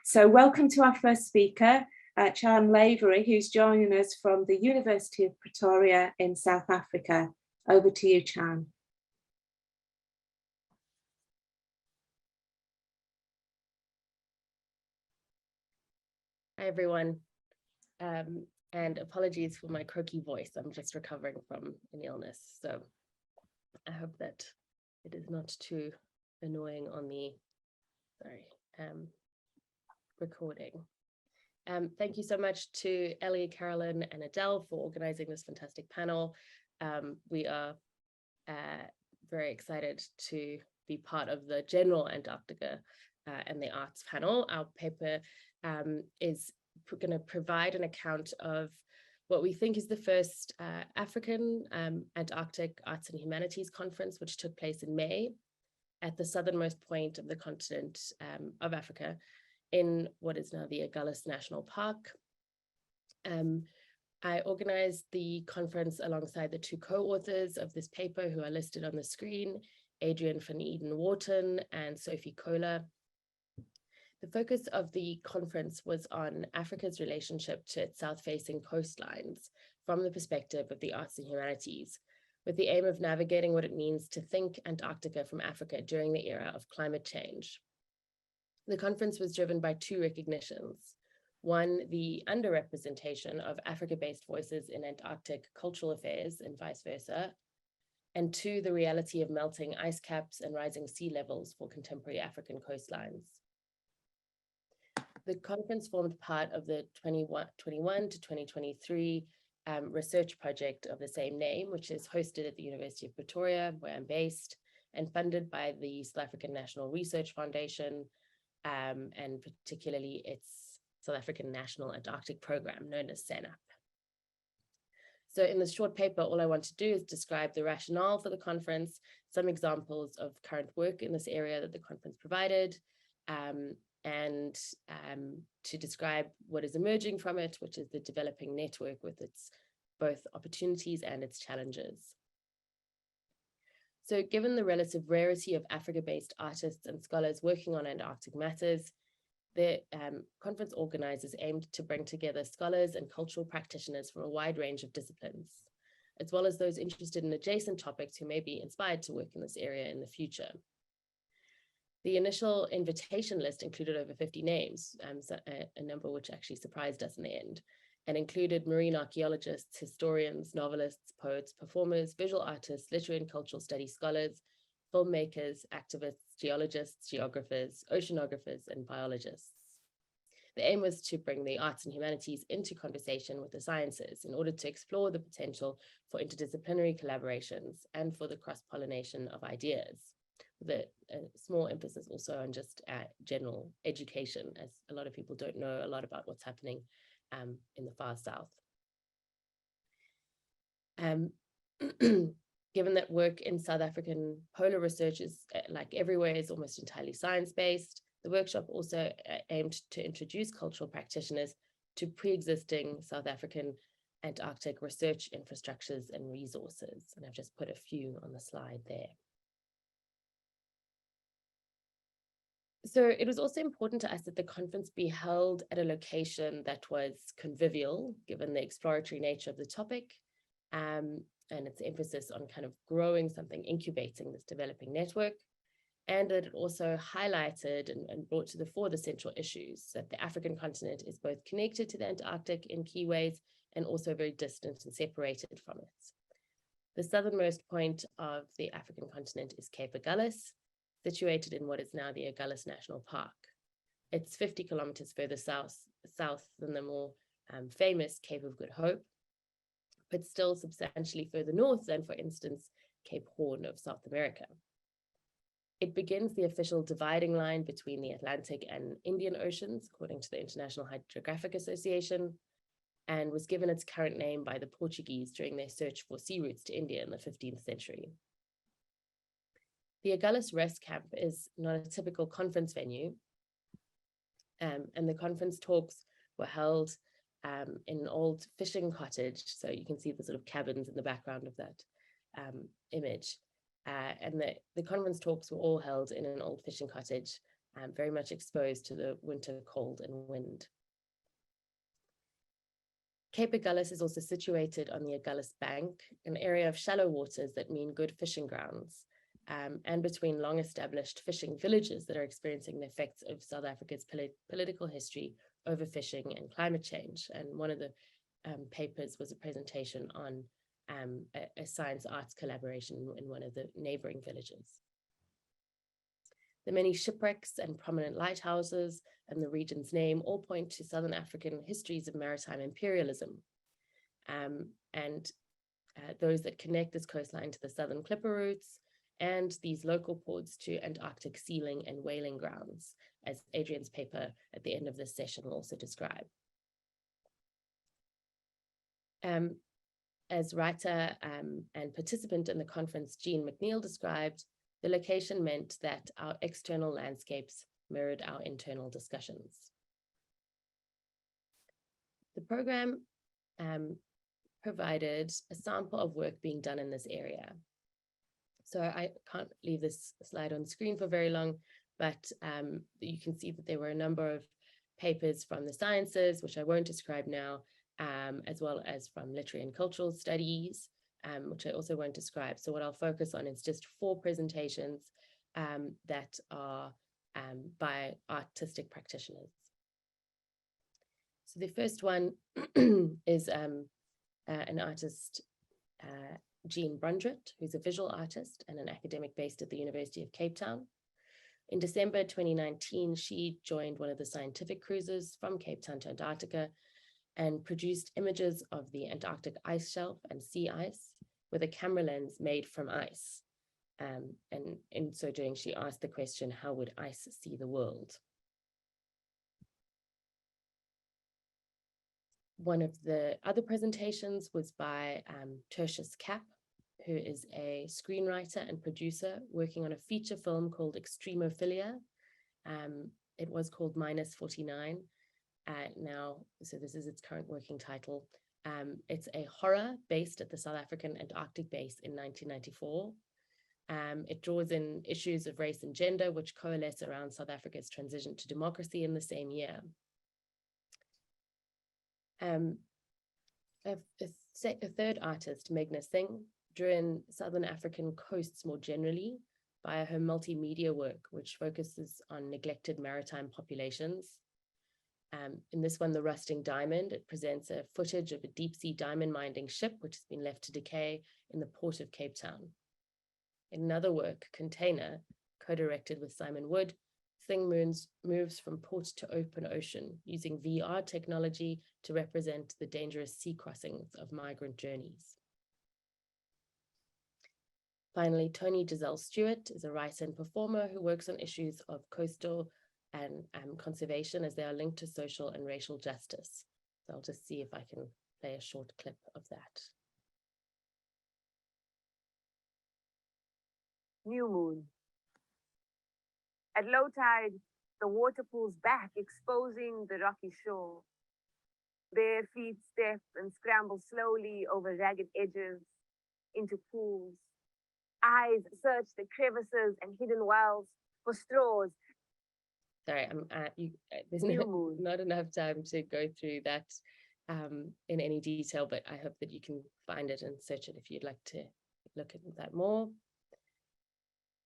So welcome to our first speaker, Chan Lavery, who's joining us from the University of Pretoria in South Africa. Over to you, Chan. Hi, everyone. And apologies for my croaky voice. I'm just recovering from an illness. So I hope that it is not too annoying on the, recording. Thank you so much to Ellie, Carolyn, and Adele for organizing this fantastic panel. We are very excited to be part of the general Antarctica and the arts panel. Our paper is going to provide an account of what we think is the first African Antarctic Arts and Humanities Conference, which took place in May at the southernmost point of the continent of Africa in what is now the Agulhas National Park. I organized the conference alongside the two co-authors of this paper who are listed on the screen, Adrian van Eden-Wharton and Sophie Kohler. The focus of the conference was on Africa's relationship to its south-facing coastlines from the perspective of the arts and humanities, with the aim of navigating what it means to think Antarctica from Africa during the era of climate change. The conference was driven by two recognitions. One, the underrepresentation of Africa-based voices in Antarctic cultural affairs and vice versa. And two, the reality of melting ice caps and rising sea levels for contemporary African coastlines. The conference formed part of the 2021 to 2023 research project of the same name, which is hosted at the University of Pretoria, where I'm based, and funded by the South African National Research Foundation, and particularly its South African National Antarctic Program, known as SANAP. So in this short paper, all I want to do is describe the rationale for the conference, some examples of current work in this area that the conference provided, and to describe what is emerging from it, which is the developing network with its both opportunities and its challenges. So given the relative rarity of Africa-based artists and scholars working on Antarctic matters, the conference organizers aimed to bring together scholars and cultural practitioners from a wide range of disciplines, as well as those interested in adjacent topics who may be inspired to work in this area in the future. The initial invitation list included over 50 names, a number which actually surprised us in the end, and included marine archaeologists, historians, novelists, poets, performers, visual artists, literary and cultural studies scholars, filmmakers, activists, geologists, geographers, oceanographers, and biologists. The aim was to bring the arts and humanities into conversation with the sciences in order to explore the potential for interdisciplinary collaborations and for the cross-pollination of ideas, with a small emphasis also on just general education, as a lot of people don't know a lot about what's happening in the far south. Given that work in South African polar research is, like everywhere, is almost entirely science-based, the workshop also aimed to introduce cultural practitioners to pre-existing South African Antarctic research infrastructures and resources. And I've just put a few on the slide there. So it was also important to us that the conference be held at a location that was convivial, given the exploratory nature of the topic, and its emphasis on kind of growing something, incubating this developing network, and that it also highlighted and brought to the fore the central issues, that the African continent is both connected to the Antarctic in key ways and also very distant and separated from it. The southernmost point of the African continent is Cape Agulhas, situated in what is now the Agulhas National Park. It's 50 kilometers further south than the more famous Cape of Good Hope, but still substantially further north than, for instance, Cape Horn of South America. It begins the official dividing line between the Atlantic and Indian Oceans, according to the International Hydrographic Association, and was given its current name by the Portuguese during their search for sea routes to India in the 15th century. The Agulhas Rest Camp is not a typical conference venue, and the conference talks were held in an old fishing cottage. So you can see the sort of cabins in the background of that image. And the conference talks were all held in an old fishing cottage very much exposed to the winter cold and wind. Cape Agulhas is also situated on the Agulhas Bank, an area of shallow waters that mean good fishing grounds, and between long-established fishing villages that are experiencing the effects of South Africa's political history, overfishing, and climate change. And one of the papers was a presentation on a science arts collaboration in one of the neighboring villages. The many shipwrecks and prominent lighthouses and the region's name all point to Southern African histories of maritime imperialism, and those that connect this coastline to the southern clipper routes and these local ports to Antarctic sealing and whaling grounds, as Adrian's paper at the end of this session will also describe. As writer and participant in the conference, Jean McNeill described, the location meant that our external landscapes mirrored our internal discussions. The program provided a sample of work being done in this area. So I can't leave this slide on screen for very long, but you can see that there were a number of papers from the sciences, which I won't describe now, as well as from literary and cultural studies, which I also won't describe. So what I'll focus on is just 4 presentations that are by artistic practitioners. So the first one is an artist, Jean Brundrett, who's a visual artist and an academic based at the University of Cape Town. In December 2019, she joined one of the scientific cruises from Cape Town to Antarctica and produced images of the Antarctic ice shelf and sea ice with a camera lens made from ice. And in so doing, she asked the question, how would ice see the world? One of the other presentations was by Tertius Cap, who is a screenwriter and producer working on a feature film called Extremophilia. It was called -49 now, so this is its current working title. It's a horror based at the South African Antarctic base in 1994. It draws in issues of race and gender, which coalesce around South Africa's transition to democracy in the same year. A third artist, Meghna Singh, drew in Southern African coasts more generally via her multimedia work, which focuses on neglected maritime populations. In this one, The Rusting Diamond, it presents a footage of a deep sea diamond mining ship, which has been left to decay in the port of Cape Town. In another work, Container, co-directed with Simon Wood, Singh moves from port to open ocean using VR technology to represent the dangerous sea crossings of migrant journeys. Finally, Toni Giselle Stewart is a writer and performer who works on issues of coastal and conservation as they are linked to social and racial justice. So I'll just see if I can play a short clip of that. New moon. At low tide, the water pulls back, exposing the rocky shore. Bare feet step and scramble slowly over ragged edges into pools. Eyes search the crevices and hidden wells for straws. Sorry, there's not enough time to go through that in any detail, but I hope that you can find it and search it if you'd like to look at that more.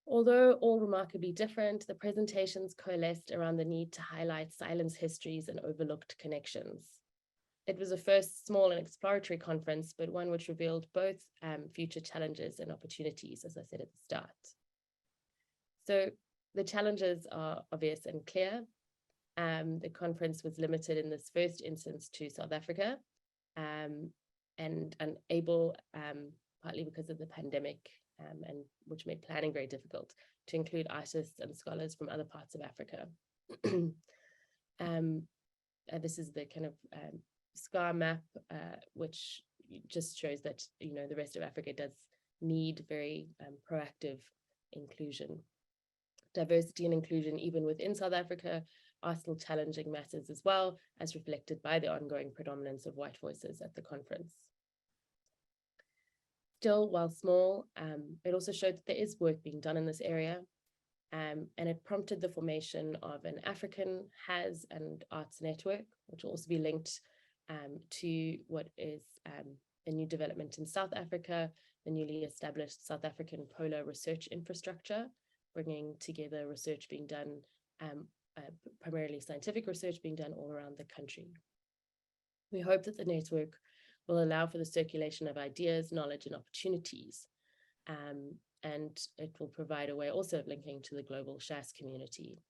Although all remarkably different, the presentations coalesced around the need to highlight silence histories and overlooked connections. It was a first small and exploratory conference, but one which revealed both future challenges and opportunities, as I said at the start. So the challenges are obvious and clear. The conference was limited in this first instance to South Africa and unable, partly because of the pandemic, and which made planning very difficult, to include artists and scholars from other parts of Africa. This is the kind of SCAR map, which just shows that, you know, the rest of Africa does need very proactive inclusion. Diversity and inclusion, even within South Africa, are still challenging matters as well, as reflected by the ongoing predominance of white voices at the conference. Still, while small, it also showed that there is work being done in this area. And it prompted the formation of an African HAS and Arts Network, which will also be linked to what is a new development in South Africa, the newly established South African Polar Research Infrastructure, bringing together research being done, primarily scientific research being done all around the country. We hope that the network will allow for the circulation of ideas, knowledge, and opportunities. And it will provide a way also of linking to the global SHAS community.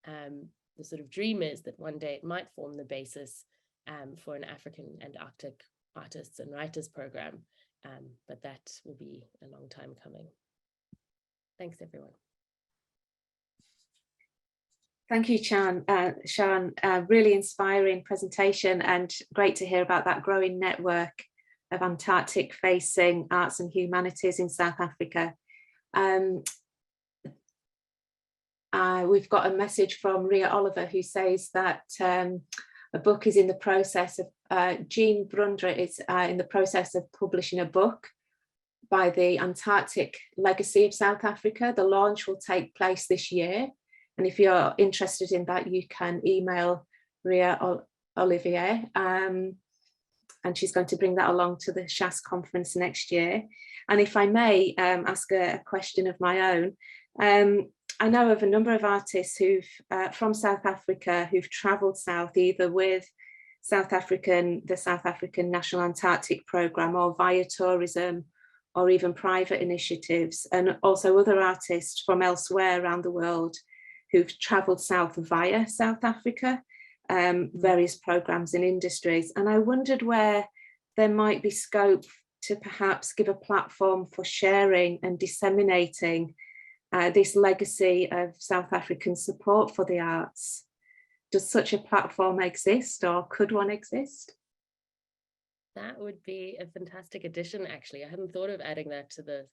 The sort of dream is that one day it might form the basis for an African and Arctic artists and writers program, but that will be a long time coming. Thanks, everyone. Thank you, Sian. Really inspiring presentation, and great to hear about that growing network of Antarctic-facing arts and humanities in South Africa. We've got a message from Ria Oliver, who says that a book is in the process of, Jean Brundra is in the process of publishing a book by the Antarctic Legacy of South Africa. The launch will take place this year. And if you're interested in that, you can email Ria Olivier. And she's going to bring that along to the SHAS conference next year. And if I may ask a question of my own, I know of a number of artists who've from South Africa who've travelled south, either with the South African National Antarctic Programme, or via tourism, or even private initiatives, and also other artists from elsewhere around the world who've travelled south via South Africa. Various programs and industries. And I wondered where there might be scope to perhaps give a platform for sharing and disseminating this legacy of South African support for the arts. Does such a platform exist, or could one exist? That would be a fantastic addition, actually. I hadn't thought of adding that to the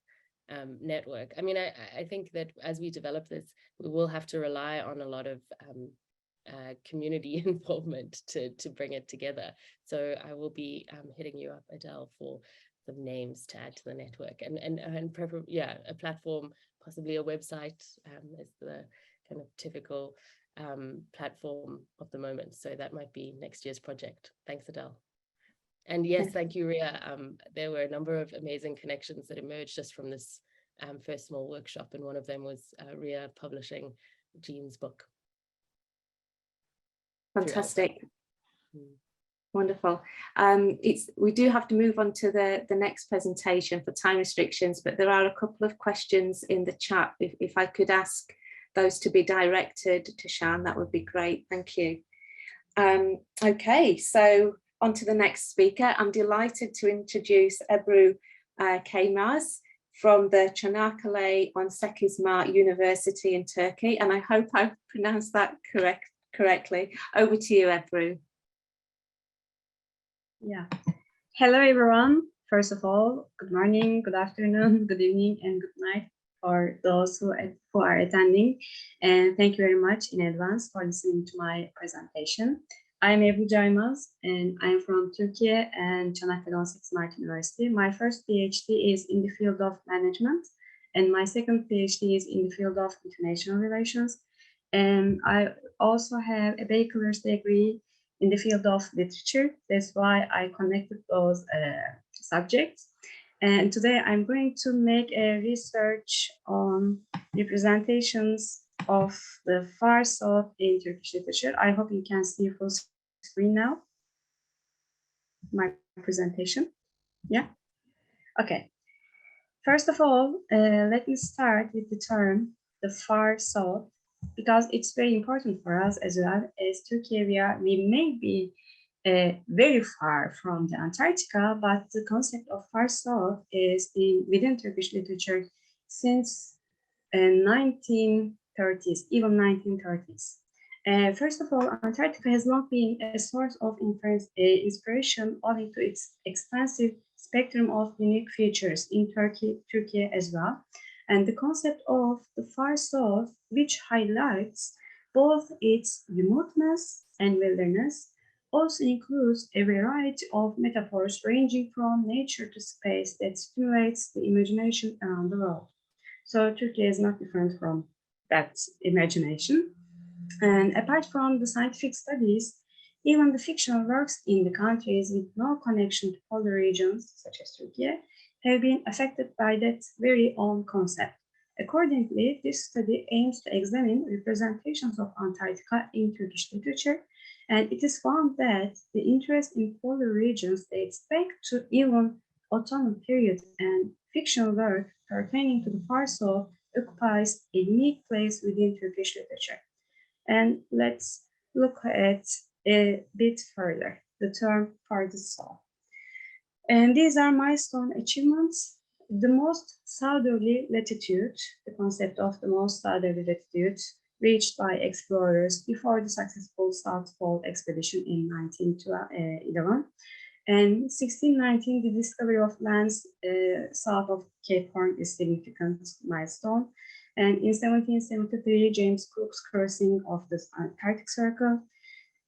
network. I mean, I think that as we develop this, we will have to rely on a lot of community involvement to bring it together. So I will be hitting you up, Adele, for some names to add to the network, and preferably, yeah, a platform, possibly a website is the kind of typical platform of the moment. So that might be next year's project. Thanks, Adele. And yes, thank you, Ria. There were a number of amazing connections that emerged just from this first small workshop, and one of them was Ria publishing Jean's book. Fantastic. Wonderful. We do have to move on to the next presentation for time restrictions, but there are a couple of questions in the chat. If I could ask those to be directed to Sian, that would be great. Thank you. Okay, so on to the next speaker. I'm delighted to introduce Ebru Keymaz from the Çanakkale Onsekiz University in Turkey, and I hope I've pronounced that correctly. Over to you, Ebru. Yeah. Hello, everyone. First of all, good morning, good afternoon, good evening, and good night for those who are attending. And thank you very much in advance for listening to my presentation. I'm Ebru Keymaz, and I'm from Turkey and Çanakkale Onsekiz University. My first PhD is in the field of management, and my second PhD is in the field of international relations. And I also have a bachelor's degree in the field of literature. That's why I connected those subjects. And today I'm going to make a research on representations of the far south in Turkish literature. I hope you can see full screen now, my presentation. Yeah, okay. First of all, let me start with the term, the far south, because it's very important for us as well. As Turkey, we may be very far from the Antarctica, but the concept of far south is within Turkish literature since 1930s, even 1930s. First of all, Antarctica has long been a source of inspiration owing to its expansive spectrum of unique features in Turkey as well. And the concept of the far south, which highlights both its remoteness and wilderness, also includes a variety of metaphors ranging from nature to space that stimulates the imagination around the world. So Turkey is not different from that imagination. And apart from the scientific studies, even the fictional works in the countries with no connection to polar regions, such as Turkey, have been affected by that very own concept. Accordingly, this study aims to examine representations of Antarctica in Turkish literature, and it is found that the interest in polar regions dates back to even Ottoman period, and fictional work pertaining to the far south occupies a unique place within Turkish literature. And let's look at a bit further the term far south. And these are milestone achievements. The most southerly latitude, the concept of the most southerly latitude, reached by explorers before the successful South Pole expedition in 1911. And 1619, the discovery of lands south of Cape Horn is a significant milestone. And in 1773, James Cook's crossing of the Antarctic Circle,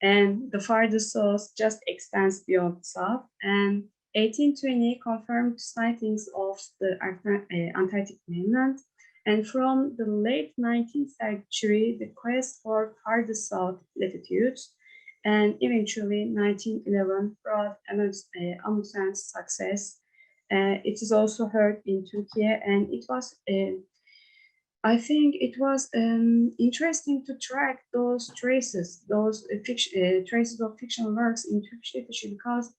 and the farthest south just extends beyond the south. And 1820 confirmed sightings of the Antarctic mainland. And from the late 19th century, the quest for farthest south latitudes, and eventually 1911 brought Amundsen's success. It is also heard in Turkey, and it was I think it was interesting to track those traces, those traces of fictional works in Turkish literature, because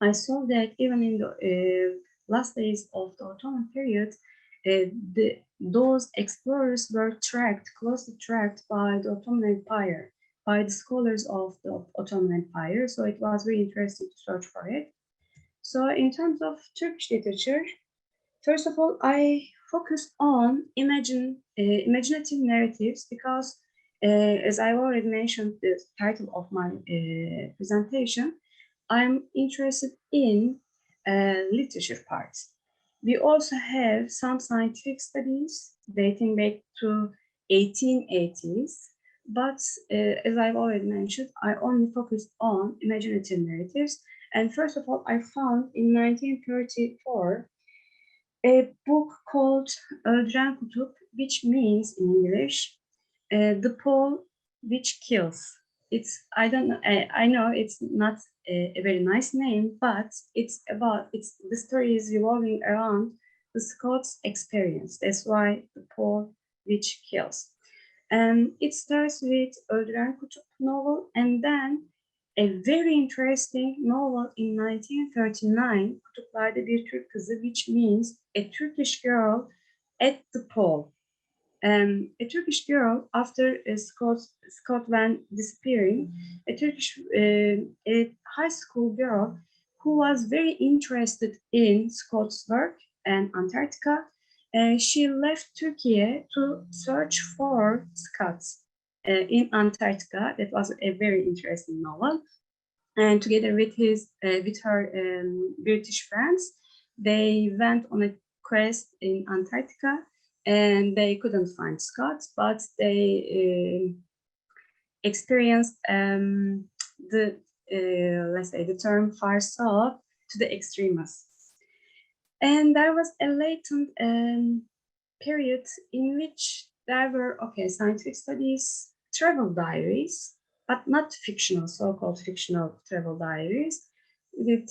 I saw that even in the last days of the Ottoman period, those explorers were closely tracked by the Ottoman Empire, by the scholars of the Ottoman Empire. So it was very interesting to search for it. So in terms of Turkish literature, first of all, I focused on imaginative narratives because, as I already mentioned, the title of my presentation, I'm interested in literature parts. We also have some scientific studies dating back to 1880s, but as I've already mentioned, I only focused on imaginative narratives. And first of all, I found in 1934 a book called Öldüren Kutup, which means in English, the pole which kills. I know it's not a very nice name, but the story is revolving around the Scots experience. That's why the pole which kills. And it starts with Öldüren Kutup novel, and then a very interesting novel in 1939, Kutuplarda Bir Türk Kızı, which means a Turkish girl at the pole. A Turkish girl, after Scotland disappearing, a high school girl who was very interested in Scots work and Antarctica, she left Turkey to search for Scots in Antarctica. That was a very interesting novel. And together with her British friends, they went on a quest in Antarctica, and they couldn't find Scots, but they experienced let's say the term far south to the extremes. And there was a latent period in which there were scientific studies, travel diaries, but not fictional, so-called fictional travel diaries,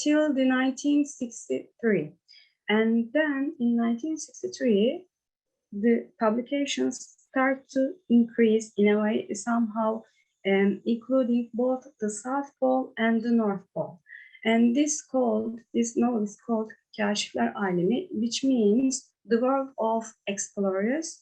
till the 1963. And then in 1963, the publications start to increase in a way, somehow including both the South Pole and the North Pole. And this novel is called Kaşifler Alemi, which means the world of explorers.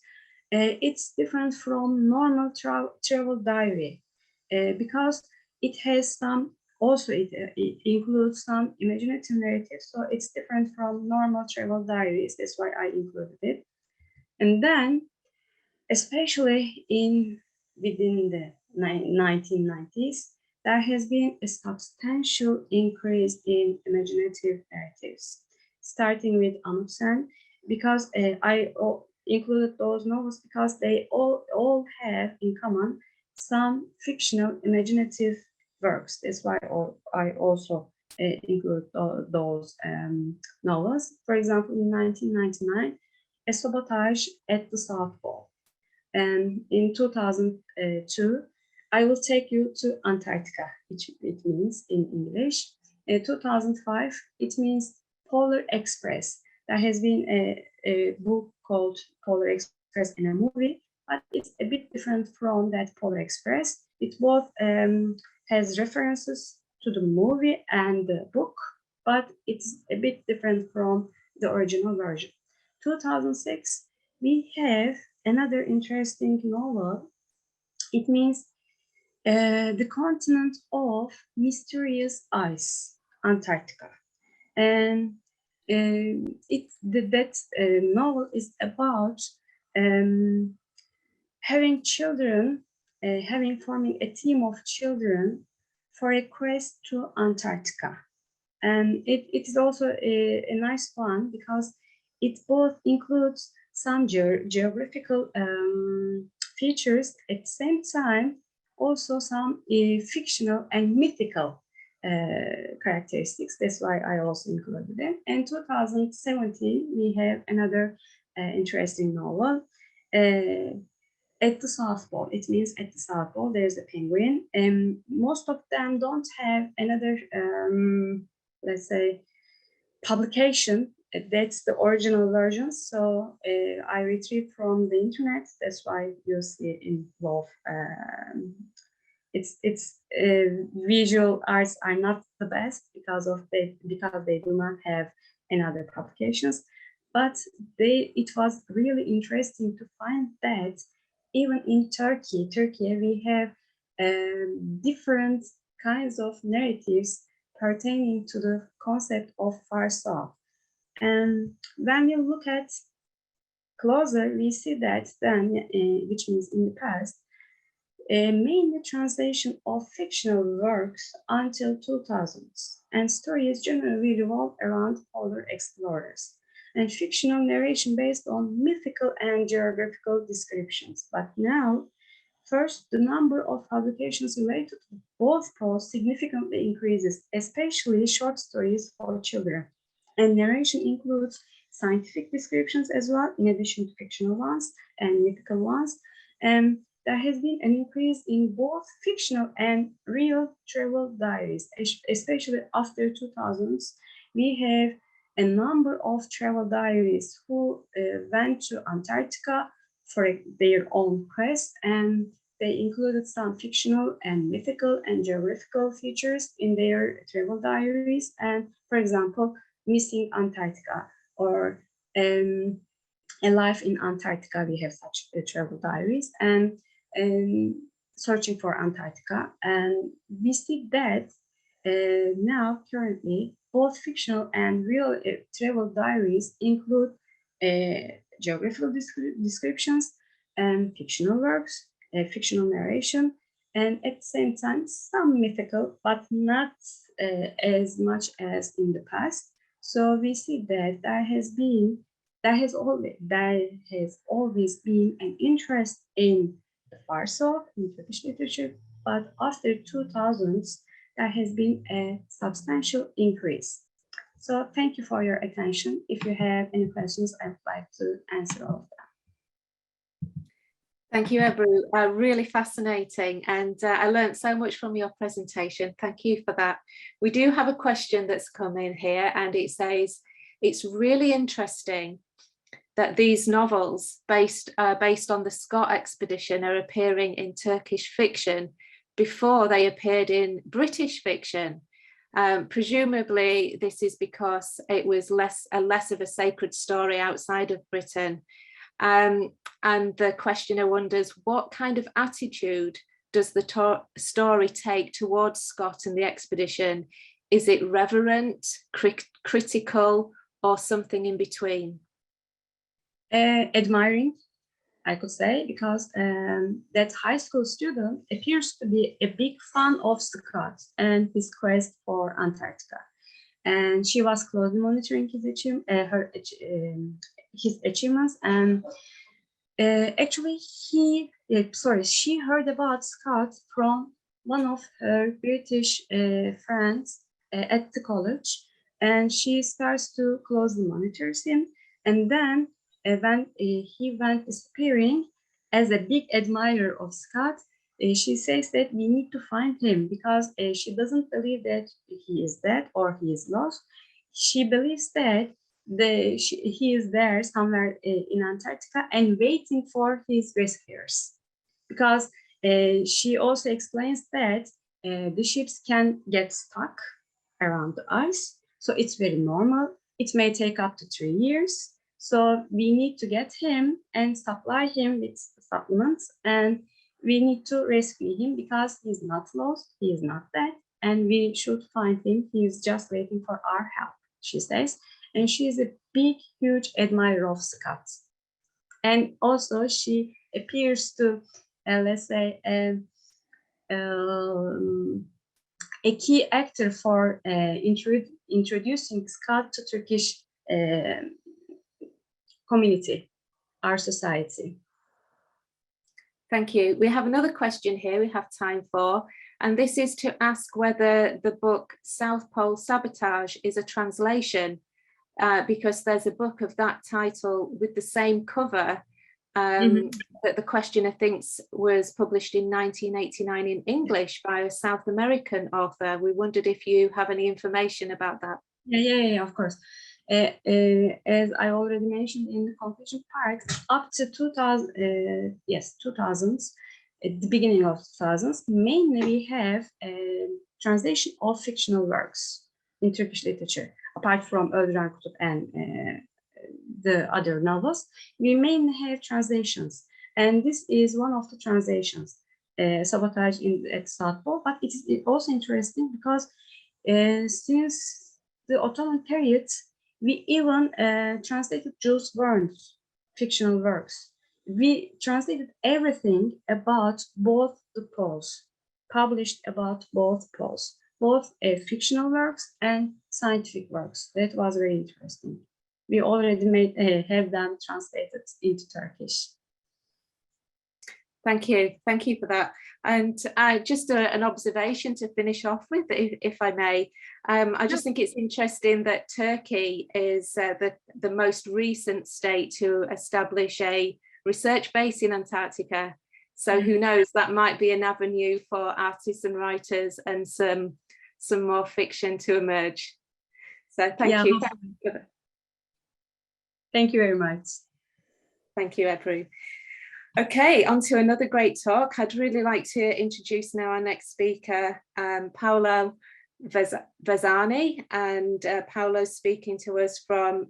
It's different from normal travel diary because it has it includes some imaginative narratives. So it's different from normal travel diaries. That's why I included it. And then, especially within the 1990s, there has been a substantial increase in imaginative narratives, starting with Amundsen, because I included those novels because they all have in common some fictional imaginative works. That's why I also include those novels. For example, in 1999, A Sabotage at the South Pole. And in 2002, I will take you to Antarctica, which it means in English. 2005, it means Polar Express. There has been a book called Polar Express and a movie, but it's a bit different from that Polar Express. It both has references to the movie and the book, but it's a bit different from the original version. 2006, we have another interesting novel. It means the continent of mysterious ice, Antarctica. And that novel is about having children, forming a team of children for a quest to Antarctica. And it is also a nice one because it both includes some geographical features, at the same time also some fictional and mythical characteristics. That's why I also included them. And 2017, we have another interesting novel. At the South Pole, it means at the South Pole, there's a penguin, and most of them don't have another, let's say, publication. That's the original version. So I retrieved from the internet. That's why you see in both. It's visual arts are not the best because they do not have another publications. But it was really interesting to find that even in Turkey, we have different kinds of narratives pertaining to the concept of far south. And when you look at closer, we see that then, which means in the past, mainly translation of fictional works until 2000s, and stories generally revolve around polar explorers, and fictional narration based on mythical and geographical descriptions. But now, first, the number of publications related to both poles significantly increases, especially short stories for children. And narration includes scientific descriptions as well, in addition to fictional ones and mythical ones. And there has been an increase in both fictional and real travel diaries, especially after 2000s. We have a number of travel diaries who went to Antarctica for their own quest, and they included some fictional and mythical and geographical features in their travel diaries. And for example, Missing Antarctica or A Life in Antarctica, we have such travel diaries, and Searching for Antarctica. And we see that now currently both fictional and real travel diaries include geographical descriptions and fictional works, fictional narration, and at the same time some mythical, but not as much as in the past. So we see that there has always been an interest in the far south, in Turkish literature, but after 2000s, there has been a substantial increase. So thank you for your attention. If you have any questions, I would like to answer all of them. Thank you, Ebru. Really fascinating. And I learned so much from your presentation. Thank you for that. We do have a question that's come in here, and it says, it's really interesting that these novels based on the Scott expedition are appearing in Turkish fiction before they appeared in British fiction. Presumably, this is because it was less of a sacred story outside of Britain. And the questioner wonders, what kind of attitude does the story take towards Scott and the expedition? Is it reverent, critical, or something in between? Admiring, I could say, because that high school student appears to be a big fan of Scott and his quest for Antarctica. And she was closely monitoring his achievements. And actually, she heard about Scott from one of her British friends at the college, and she starts to closely monitor him. And then when he went disappearing, as a big admirer of Scott, she says that we need to find him because she doesn't believe that he is dead or he is lost. She believes that he is there somewhere in Antarctica and waiting for his rescuers. Because she also explains that the ships can get stuck around the ice. So it's very normal. It may take up to 3 years. So we need to get him and supply him with supplements, and we need to rescue him because he's not lost, he is not dead, and we should find him. He is just waiting for our help, she says. And she is a big, huge admirer of Scott. And also she appears to, let's say, a key actor for introducing Scott to Turkish community, our society. Thank you. We have another question here we have time for, and this is to ask whether the book South Pole Sabotage is a translation, because there's a book of that title with the same cover that the questioner thinks was published in 1989 in English by a South American author. We wondered if you have any information about that. Yeah, of course. As I already mentioned in the conclusion part, up to 2000s, at the beginning of 2000s, mainly we have a translation of fictional works in Turkish literature. Apart from Öldüren Kutup and the other novels, we mainly have translations. And this is one of the translations, Sabotage at South Pole. But it is also interesting because since the Ottoman period, we even translated Jules Verne's fictional works. We translated everything about both the poles, published about both poles, both fictional works and scientific works. That was very interesting. We already have them translated into Turkish. Thank you for that. And just an observation to finish off with, if I may. I just think it's interesting that Turkey is the most recent state to establish a research base in Antarctica. So who knows, that might be an avenue for artists and writers and some more fiction to emerge. So thank you. Thank you very much. Thank you, Ebru. Okay, on to another great talk. I'd really like to introduce now our next speaker, Paolo Vezzani, and Paolo's speaking to us from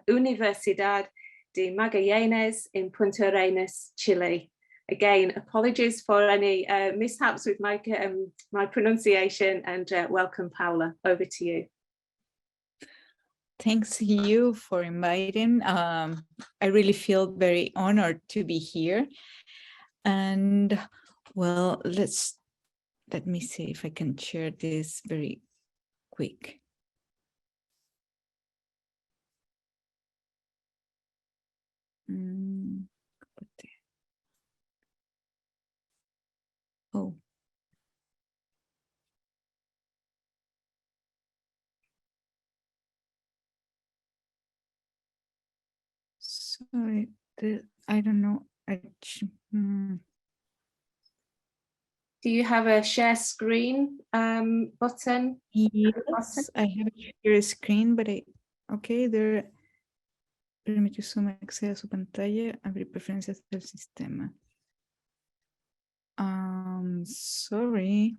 Universidad de Magallanes in Punta Arenas, Chile. Again, apologies for any mishaps with my pronunciation, and welcome, Paolo. Over to you. Thanks to you for inviting. I really feel very honored to be here. And well, let me see if I can share this very quick. Oh. Sorry, I don't know. Do you have a share screen button? Yes, I have a share screen, but okay, there. Permite zoom, acceder a su pantalla, abrir preferencias del sistema. Sorry.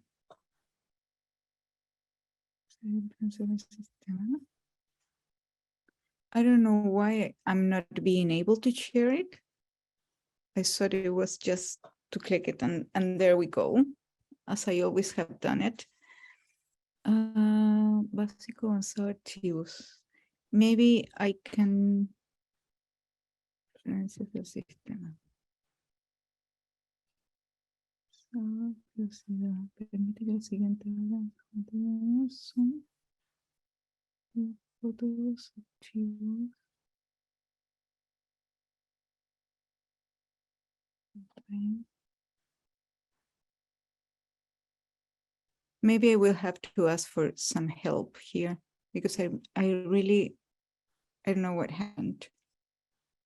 I don't know why I'm not being able to share it. I thought it was just to click it and there we go, as I always have done it. Básico avanzado archivos. Maybe I can. Referencias del sistema. Permite que el siguiente fotos, archivos. Maybe I will have to ask for some help here because I don't know what happened.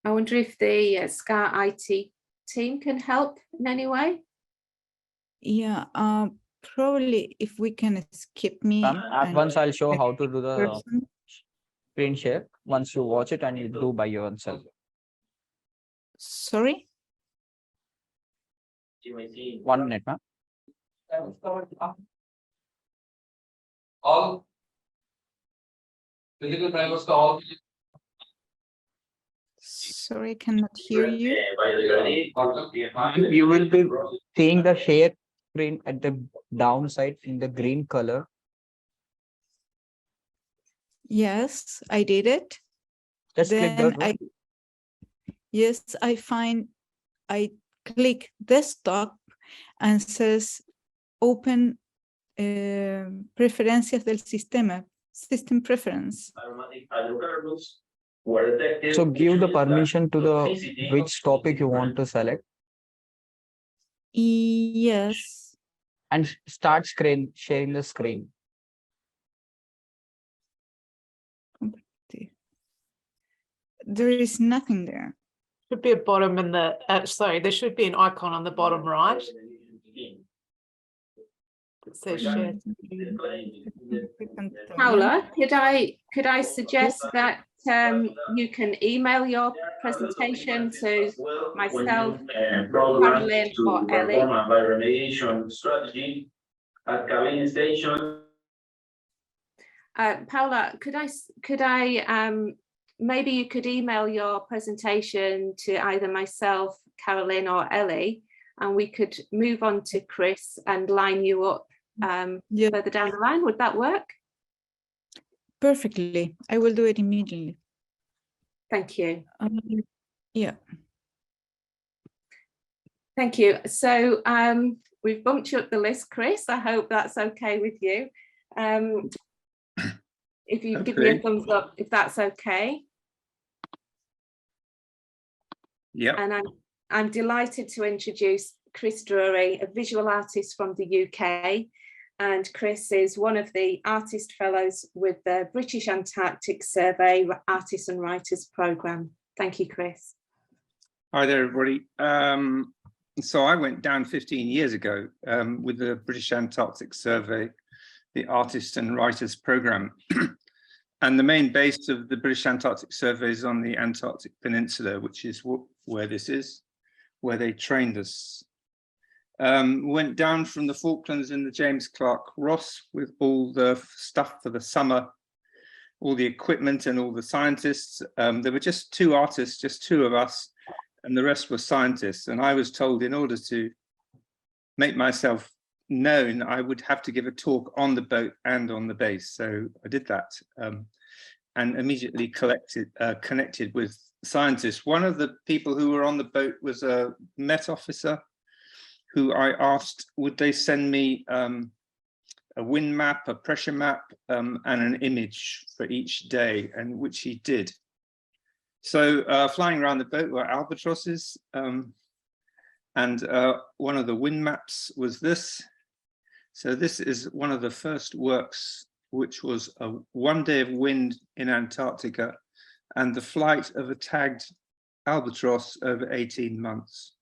I wonder if the SCAR IT team can help in any way? Yeah, probably if we can skip me. At once I'll show how to do the person. screen share. Once you watch it and you do by yourself. Sorry? 1 minute, ma'am. All physical drivers to all. Sorry, I cannot hear you. You will be seeing the share screen at the downside in the green color. Yes, I did it. Just click Then that. I click desktop and says open preferencias del sistema, system preference. So give the permission to the which topic you want to select Yes. and start sharing the screen. There is nothing there. Should be a bottom in the, sorry, there should be an icon on the bottom right. It says share. Paula, could I suggest that you can email your presentation to myself, Carolyn, or Ellie? Paula, could I maybe you could email your presentation to either myself, Carolyn, or Ellie, and we could move on to Chris and line you up further down the line. Would that work? Perfectly. I will do it immediately. Thank you. Yeah. Thank you. So we've bumped you up the list, Chris. I hope that's okay with you. If you give me a thumbs up, if that's okay. Yeah. And I'm delighted to introduce Chris Drury, a visual artist from the UK. And Chris is one of the artist fellows with the British Antarctic Survey Artists and Writers Programme. Thank you, Chris. Hi there, everybody. So I went down 15 years ago with the British Antarctic Survey, the Artists and Writers Programme. And the main base of the British Antarctic Survey is on the Antarctic Peninsula, which is where this is, where they trained us. Went down from the Falklands in the James Clark Ross with all the stuff for the summer, all the equipment and all the scientists. There were just 2 artists, just 2 of us, and the rest were scientists. And I was told in order to make myself known, I would have to give a talk on the boat and on the base. So I did that and immediately connected with scientists. One of the people who were on the boat was a Met officer who I asked, would they send me a wind map, a pressure map, and an image for each day, and which he did. So flying around the boat were albatrosses, and one of the wind maps was this. So this is one of the first works, which was a 1 day of wind in Antarctica and the flight of a tagged albatross over 18 months.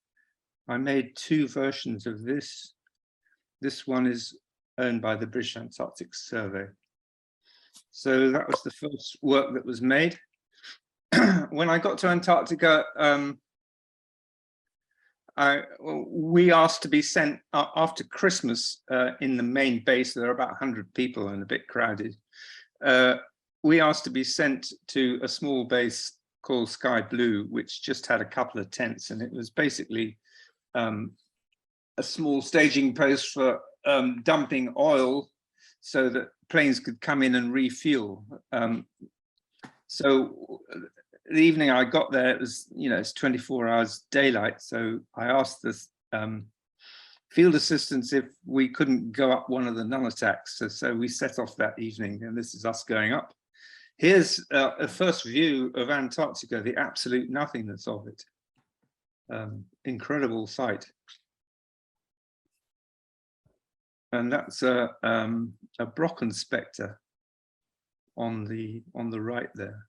I made 2 versions of this. This one is owned by the British Antarctic Survey. So that was the first work that was made. When I got to Antarctica, we asked to be sent after Christmas in the main base. There are about 100 people and a bit crowded. We asked to be sent to a small base called Sky Blue, which just had a couple of tents, and it was basically a small staging post for dumping oil so that planes could come in and refuel. So the evening I got there, it was, it's 24 hours daylight. So I asked the field assistants if we couldn't go up one of the nullataks. So we set off that evening, and this is us going up. Here's a first view of Antarctica, the absolute nothingness of it. Incredible sight. And that's a Brocken spectre on the right there.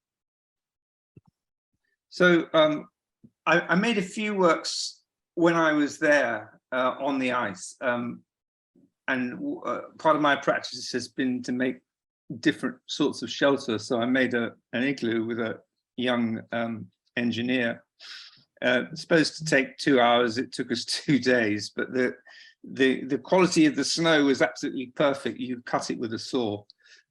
So I made a few works when I was there on the ice, and part of my practice has been to make different sorts of shelter. So I made an igloo with a young engineer. Supposed to take 2 hours. It took us 2 days, but the quality of the snow was absolutely perfect. You cut it with a saw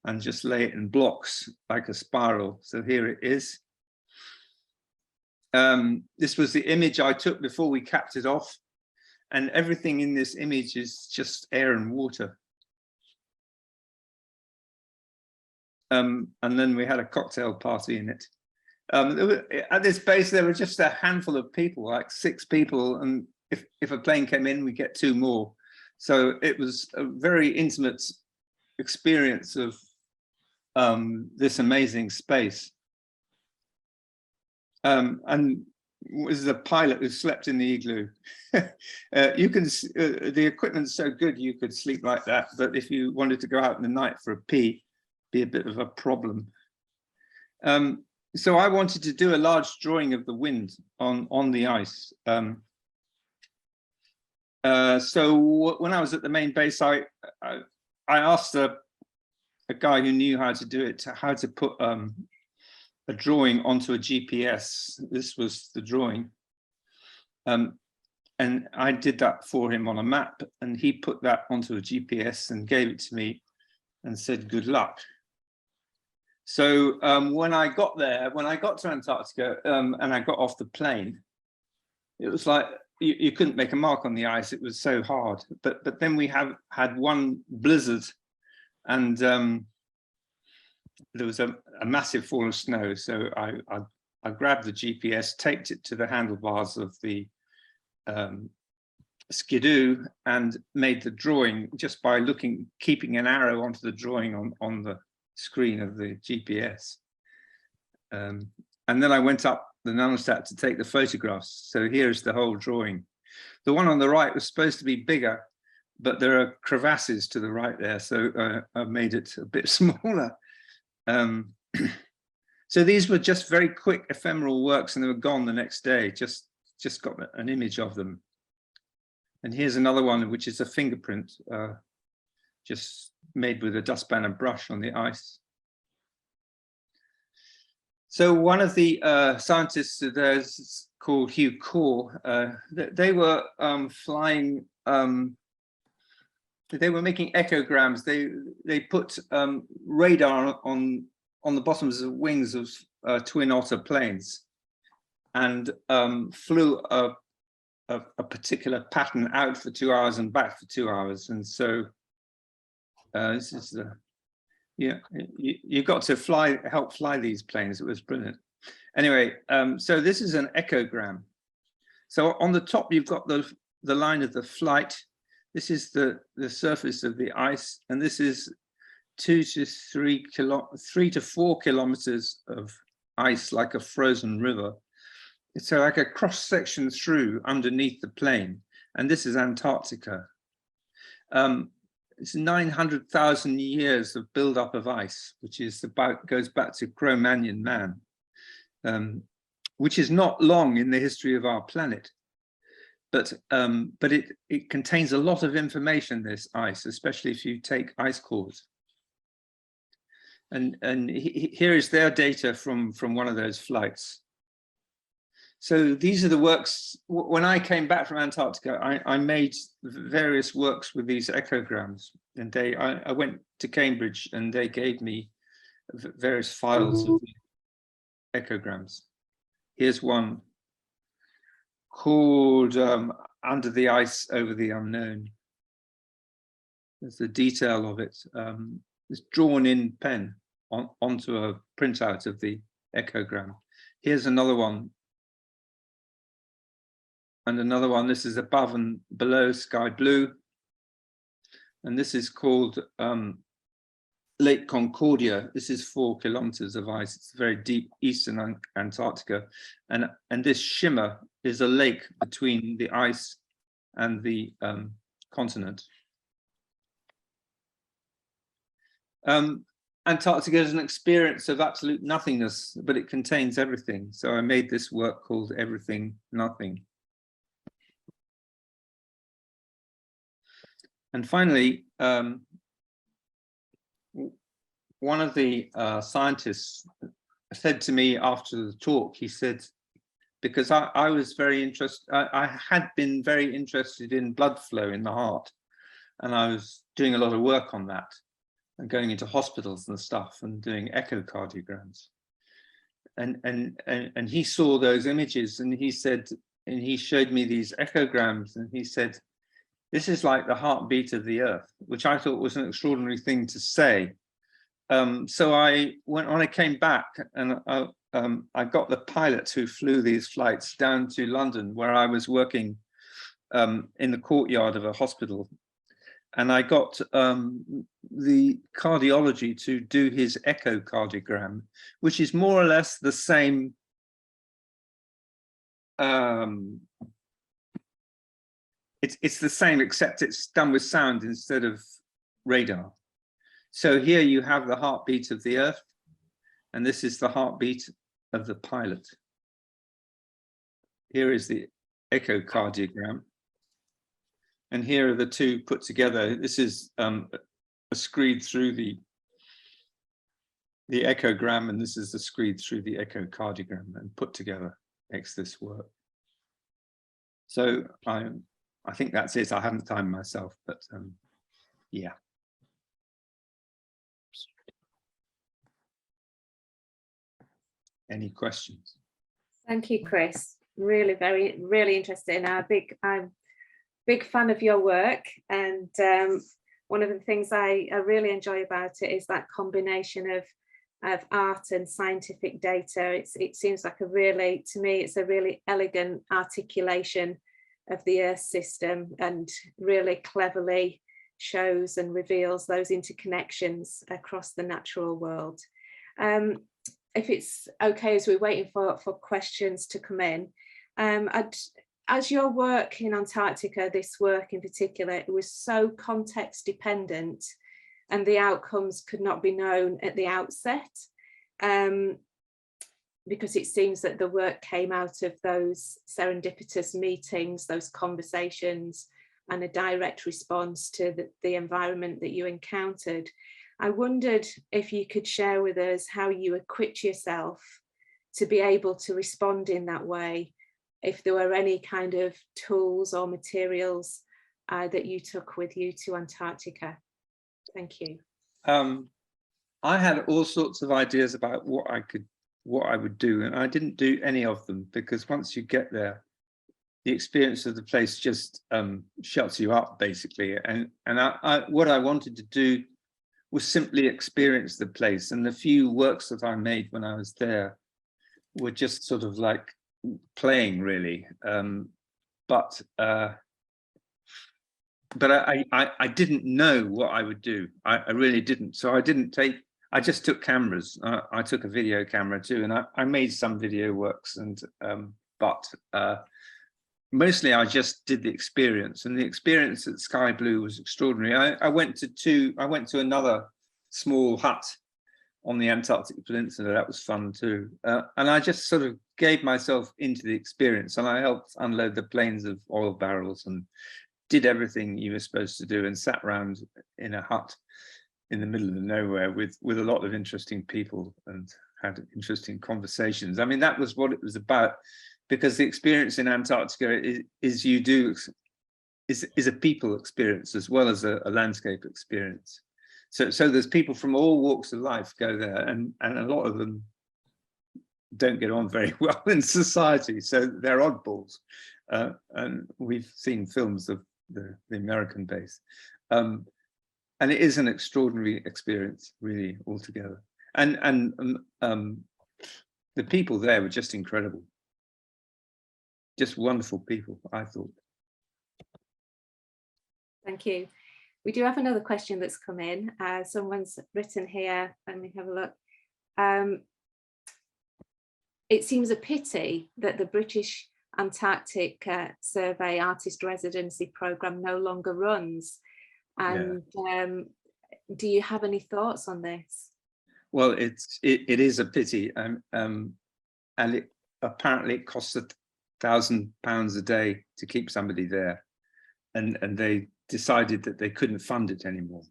and just lay it in blocks like a spiral. So here it is. This was the image I took before we capped it off, and everything in this image is just air and water. And then we had a cocktail party in it. At this base, there were just a handful of people, like 6 people, and if a plane came in, we get 2 more. So it was a very intimate experience of this amazing space. And was a pilot who slept in the igloo. You can, the equipment's so good you could sleep like that, but if you wanted to go out in the night for a pee, be a bit of a problem. So I wanted to do a large drawing of the wind on the ice. So when I was at the main base, I asked a guy who knew how to do it, how to put a drawing onto a GPS. This was the drawing. And I did that for him on a map, and he put that onto a GPS and gave it to me and said, good luck. So when I got there, when I got to Antarctica and I got off the plane, it was like you couldn't make a mark on the ice. It was so hard. But then we had one blizzard, and there was a massive fall of snow. So I grabbed the GPS, taped it to the handlebars of the skidoo, and made the drawing just by keeping an arrow onto the drawing on the screen of the GPS. And then I went up the nanostat to take the photographs. So here's the whole drawing. The one on the right was supposed to be bigger, but there are crevasses to the right there, so I made it a bit smaller. So these were just very quick ephemeral works, and they were gone the next day. Just got an image of them. And here's another one, which is a fingerprint, just made with a dustpan and brush on the ice. So one of the scientists there's called Hugh Core, they were flying, they were making echograms. They put radar on the bottoms of wings of twin otter planes, and flew a particular pattern out for 2 hours and back for 2 hours. And so this is the, yeah, you got to help fly these planes. It was brilliant. Anyway, so this is an echogram. So on the top, you've got the line of the flight. This is the surface of the ice, and this is 3 to 4 kilometers of ice, like a frozen river. It's like a cross section through underneath the plane, and this is Antarctica. It's 900,000 years of buildup of ice, which is goes back to Cro-Magnon man, which is not long in the history of our planet. But it contains a lot of information, this ice, especially if you take ice cores. And here is their data from one of those flights. So these are the works. When I came back from Antarctica, I made various works with these echograms, and I went to Cambridge, and they gave me various files of the echograms. Here's one called Under the Ice Over the Unknown. There's the detail of it. It's drawn in pen onto a printout of the echogram. Here's another one. And another one. This is above and below sky blue. And this is called Lake Concordia. This is 4 kilometers of ice. It's very deep eastern Antarctica. And this shimmer is a lake between the ice and the continent. Antarctica is an experience of absolute nothingness, but it contains everything. So I made this work called Everything Nothing. And finally, one of the scientists said to me after the talk, he said, because I was very interested, I had been very interested in blood flow in the heart, and I was doing a lot of work on that and going into hospitals and stuff and doing echocardiograms. And he saw those images, and he said, and he showed me these echograms, and he said, this is like the heartbeat of the earth, which I thought was an extraordinary thing to say. So when I came back, and I got the pilot who flew these flights down to London, where I was working in the courtyard of a hospital. And I got the cardiology to do his echocardiogram, which is more or less the same. It's the same, except it's done with sound instead of radar. So here you have the heartbeat of the earth, and this is the heartbeat of the pilot. Here is the echocardiogram. And here are the two put together. This is a screed through the echogram, and this is the screed through the echocardiogram, and put together makes this work. So I think that's it. I haven't timed myself, but yeah. Any questions? Thank you, Chris. Really, really interesting. I'm a big fan of your work, and one of the things I really enjoy about it is that combination of art and scientific data. It seems like to me, it's a really elegant articulation of the Earth system, and really cleverly shows and reveals those interconnections across the natural world. If it's okay, as we're waiting for questions to come in, as your work in Antarctica, this work in particular, it was so context dependent, and the outcomes could not be known at the outset, because it seems that the work came out of those serendipitous meetings, those conversations, and a direct response to the environment that you encountered. I wondered if you could share with us how you equipped yourself to be able to respond in that way, if there were any kind of tools or materials that you took with you to Antarctica. Thank you. I had all sorts of ideas about what I would do, and I didn't do any of them, because once you get there, the experience of the place just shuts you up, basically. And what I wanted to do was simply experience the place, and the few works that I made when I was there were just sort of like playing, really. But I didn't know what I would do. I really didn't. So I just took cameras. I took a video camera too, and I made some video works, and but mostly I just did the experience, and the experience at Sky Blue was extraordinary. I went to another small hut on the Antarctic Peninsula. That was fun too. And I just sort of gave myself into the experience, and I helped unload the planes of oil barrels and did everything you were supposed to do, and sat around in a hut in the middle of nowhere with a lot of interesting people, and had interesting conversations. I mean, that was what it was about, because the experience in Antarctica is a people experience as well as a landscape experience. So there's people from all walks of life go there, and a lot of them don't get on very well in society, so they're oddballs. And we've seen films of the American base. And it is an extraordinary experience, really, altogether. And the people there were just incredible. Just wonderful people, I thought. Thank you. We do have another question that's come in. Someone's written here. Let me have a look. It seems a pity that the British Antarctic Survey Artist Residency Programme no longer runs. And do you have any thoughts on this? Well, it is a pity, and it apparently costs £1,000 a day to keep somebody there, and they decided that they couldn't fund it anymore.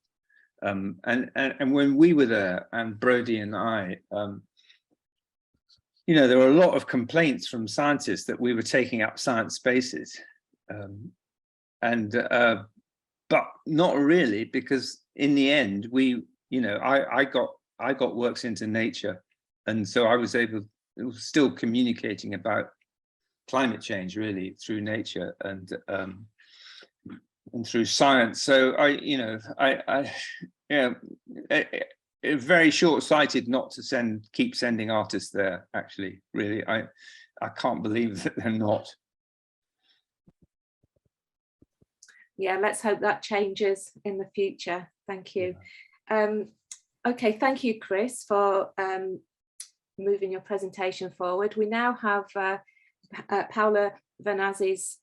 And when we were there, and Brodie and I, you know, there were a lot of complaints from scientists that we were taking up science spaces, but not really, because in the end, we, you know, I got works into nature, and so I was still communicating about climate change really through nature and through science. So it's very short-sighted not to keep sending artists there. Actually, really, I can't believe that they're not. Yeah, let's hope that changes in the future. Thank you. Okay, thank you, Chris, for moving your presentation forward. We now have Paula Vanazzi's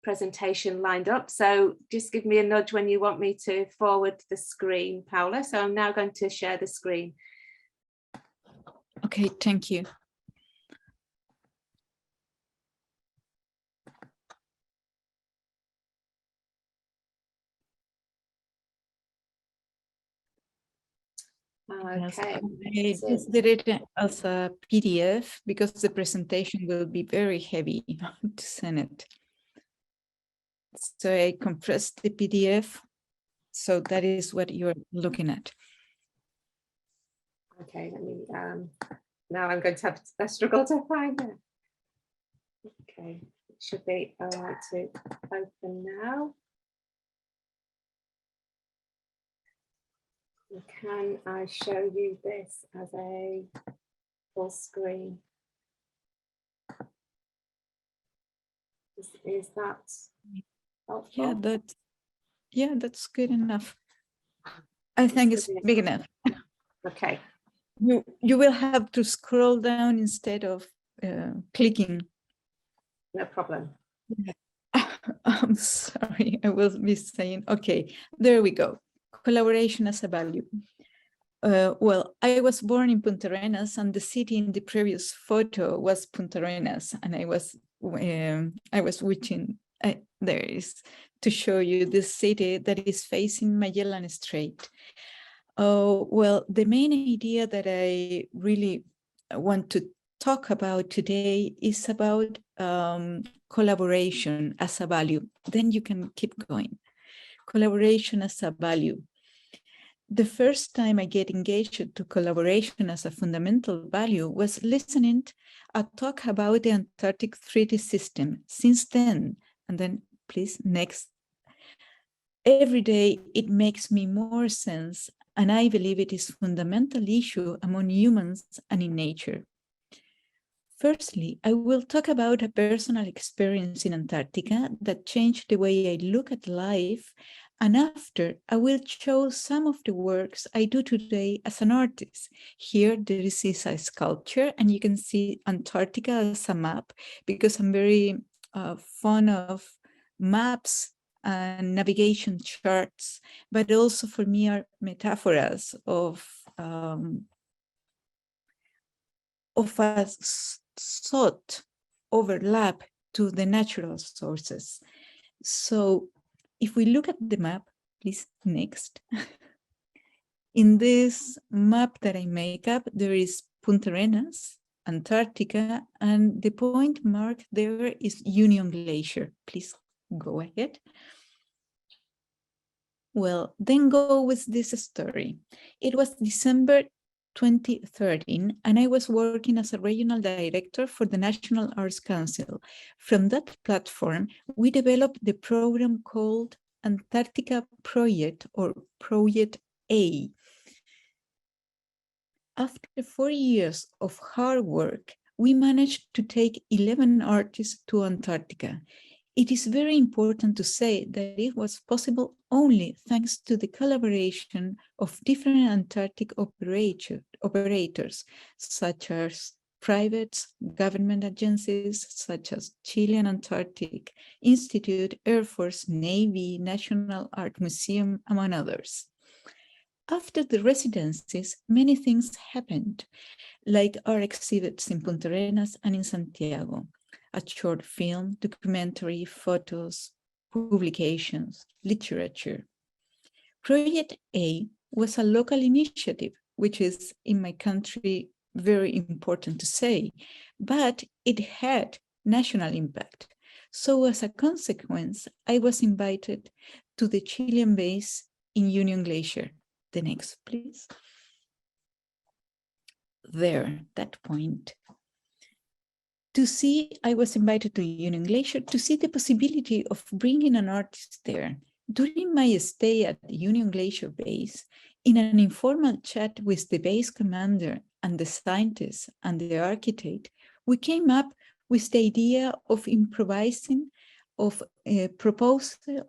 presentation lined up. So just give me a nudge when you want me to forward the screen, Paula. So I'm now going to share the screen. Okay, thank you. Okay. Yes, I just did it as a PDF because the presentation will be very heavy to send it. So I compressed the PDF. So that is what you're looking at. Okay, let me, now I'm going to have a struggle to find it. Okay, it should be all right to open now. Can I show you this as a full screen? Is that helpful? Yeah, that's good enough. I think it's big enough. Okay. You will have to scroll down instead of clicking. No problem. I'm sorry, I will be saying, okay, there we go. Collaboration as a value. Well, I was born in Punta Arenas, and the city in the previous photo was Punta Arenas, and I was wishing there is to show you this city that is facing Magellan Strait. Well, the main idea that I really want to talk about today is about collaboration as a value. Then you can keep going. Collaboration as a value. The first time I get engaged to collaboration as a fundamental value was listening to a talk about the Antarctic Treaty System. Since then, and then please next, every day it makes me more sense, and I believe it is a fundamental issue among humans and in nature. Firstly, I will talk about a personal experience in Antarctica that changed the way I look at life, and after I will show some of the works I do today as an artist. Here there is a sculpture, and you can see Antarctica as a map, because I'm very fond of maps and navigation charts, but also for me are metaphors of a sought overlap to the natural sources. So if we look at the map, please next. In this map that I make up, there is Punta Arenas, Antarctica, and the point marked there is Union Glacier. Please go ahead. Well, then go with this story. It was December 2013, and I was working as a regional director for the National Arts Council. From that platform, we developed the program called Antarctica Project, or Project A. After 4 years of hard work, we managed to take 11 artists to Antarctica. It is very important to say that it was possible only thanks to the collaboration of different Antarctic operators, such as private government agencies, such as Chilean Antarctic Institute, Air Force, Navy, National Art Museum, among others. After the residencies, many things happened, like our exhibits in Punta Arenas and in Santiago. A short film, documentary, photos, publications, literature. Project A was a local initiative, which is in my country very important to say, but it had national impact. So as a consequence, I was invited to the Chilean base in Union Glacier. The next, please. There, that point. I was invited to Union Glacier to see the possibility of bringing an artist there. During my stay at the Union Glacier base, in an informal chat with the base commander and the scientist and the architect, we came up with the idea of improvising, of proposing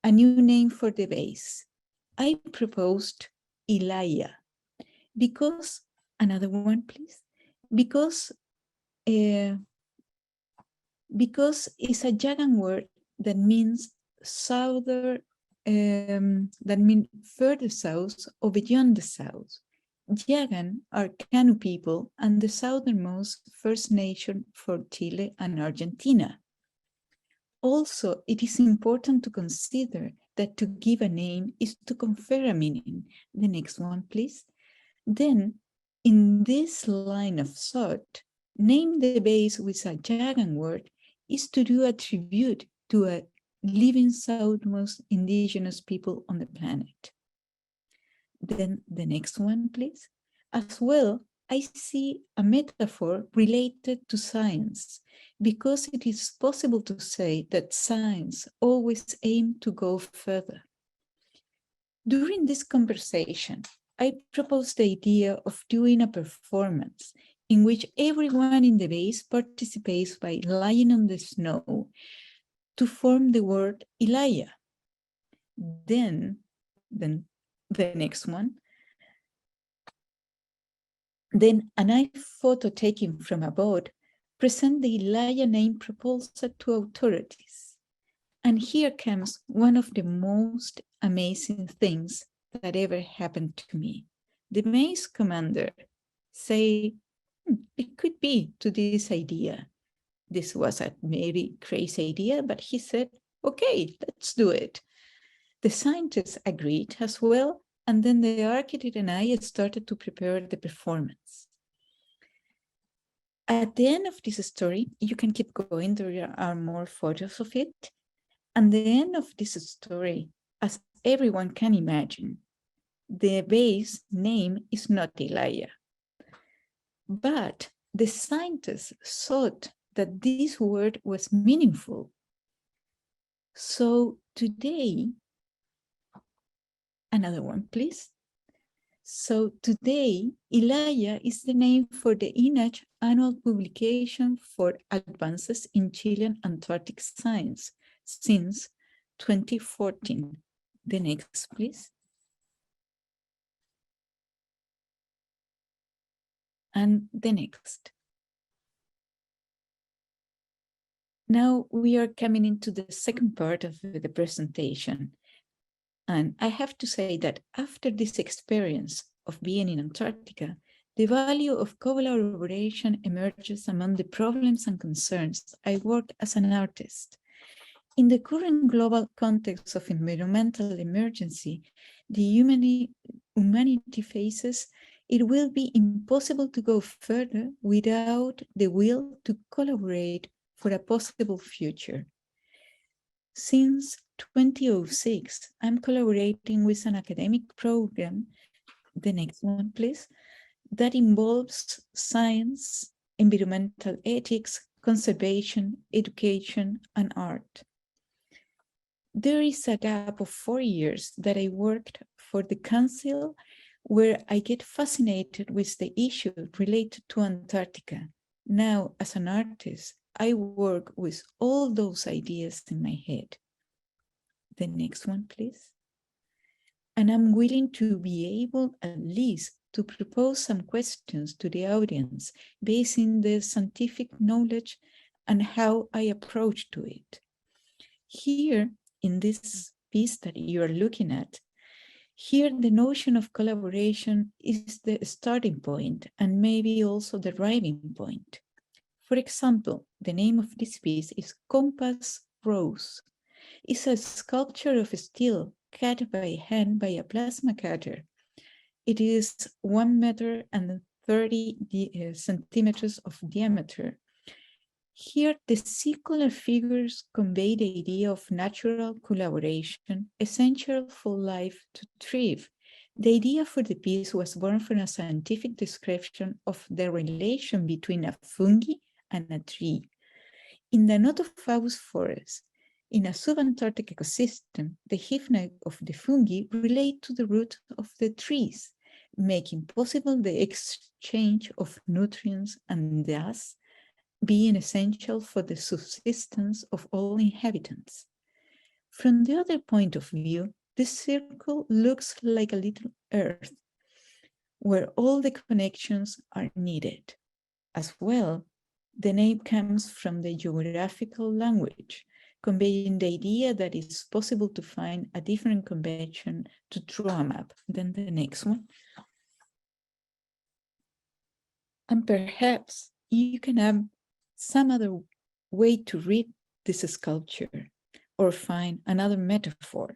a new name for the base. I proposed Ilaya because, another one please, because it's a Yagan word that means further south or beyond the south. Yagan are Canu people and the southernmost First Nation for Chile and Argentina. Also, it is important to consider that to give a name is to confer a meaning. The next one, please. Then, in this line of thought, name the base with a Yagan word is to do a tribute to a living southernmost indigenous people on the planet. Then the next one, please. As well, I see a metaphor related to science, because it is possible to say that science always aims to go further. During this conversation, I proposed the idea of doing a performance in which everyone in the base participates by lying on the snow to form the word Ilaya. Then the next one. Then an eye photo taken from a boat present the Ilaya name proposal to authorities. And here comes one of the most amazing things that ever happened to me. The base commander say, it could be to this idea. This was a very crazy idea, but he said, okay, let's do it. The scientists agreed as well, and then the architect and I started to prepare the performance. At the end of this story, you can keep going, there are more photos of it. And the end of this story, as everyone can imagine, the base name is not Ilaya. But the scientists thought that this word was meaningful. So today, another one, please. So today, Ilaya is the name for the INACH annual publication for advances in Chilean Antarctic science since 2014. The next, please. And the next. Now we are coming into the second part of the presentation. And I have to say that after this experience of being in Antarctica, the value of collaboration emerges among the problems and concerns I work as an artist. In the current global context of environmental emergency, the humanity faces, it will be impossible to go further without the will to collaborate for a possible future. Since 2006, I'm collaborating with an academic program, the next one please, that involves science, environmental ethics, conservation, education, and art. There is a gap of 4 years that I worked for the council where I get fascinated with the issue related to Antarctica. Now, as an artist, I work with all those ideas in my head. The next one, please. And I'm willing to be able at least to propose some questions to the audience based on the scientific knowledge and how I approach to it. Here, in this piece that you are looking at, here the notion of collaboration is the starting point and maybe also the driving point. For example, the name of this piece is Compass Rose. It's a sculpture of steel cut by hand by a plasma cutter. It is 1 meter and 30 centimeters of diameter. Here, the circular figures convey the idea of natural collaboration, essential for life to thrive. The idea for the piece was born from a scientific description of the relation between a fungi and a tree. In the Notophagous forest, in a subantarctic ecosystem, the hyphae of the fungi relate to the root of the trees, making possible the exchange of nutrients and thus being essential for the subsistence of all inhabitants. From the other point of view, this circle looks like a little earth, where all the connections are needed. As well, the name comes from the geographical language, conveying the idea that it's possible to find a different convention to draw a map. Then the next one. And perhaps you can have some other way to read this sculpture or find another metaphor.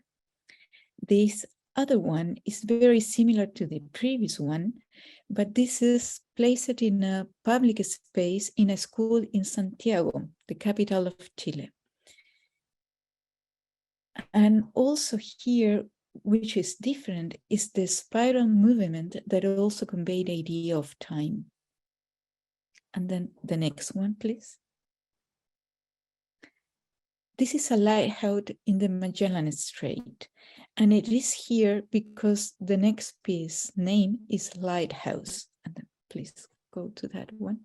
This other one is very similar to the previous one, but this is placed in a public space in a school in Santiago, the capital of Chile. And also here, which is different, is the spiral movement that also conveys the idea of time. And then the next one, please. This is a lighthouse in the Magellan Strait, and it is here because the next piece name is Lighthouse. And then please go to that one.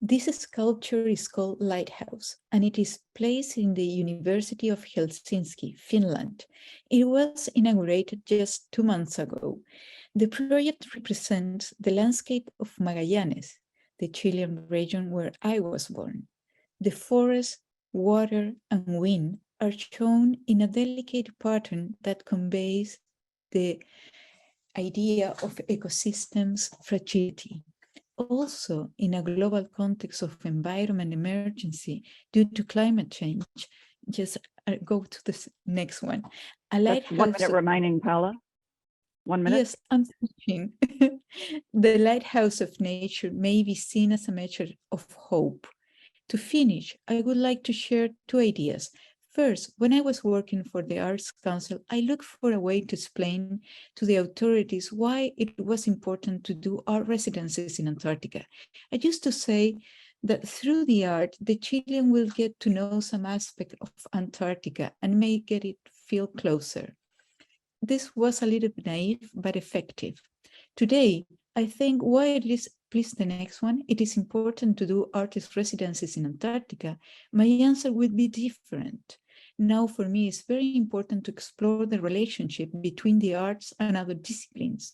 This sculpture is called Lighthouse, and it is placed in the University of Helsinki, Finland. It was inaugurated just 2 months ago. The project represents the landscape of Magallanes, the Chilean region where I was born. The forest, water, and wind are shown in a delicate pattern that conveys the idea of ecosystems fragility. Also, in a global context of environment emergency due to climate change, just go to the next one. A lighthouse. 1 minute remaining, Paula. 1 minute. Yes, I'm finishing. The lighthouse of nature may be seen as a measure of hope. To finish, I would like to share 2 ideas. First, when I was working for the Arts Council, I looked for a way to explain to the authorities why it was important to do art residencies in Antarctica. I used to say that through the art, the Chilean will get to know some aspect of Antarctica and may get it feel closer. This was a little bit naive, but effective. Today, I think why it is, please the next one, it is important to do artist residencies in Antarctica, my answer would be different. Now for me, it's very important to explore the relationship between the arts and other disciplines.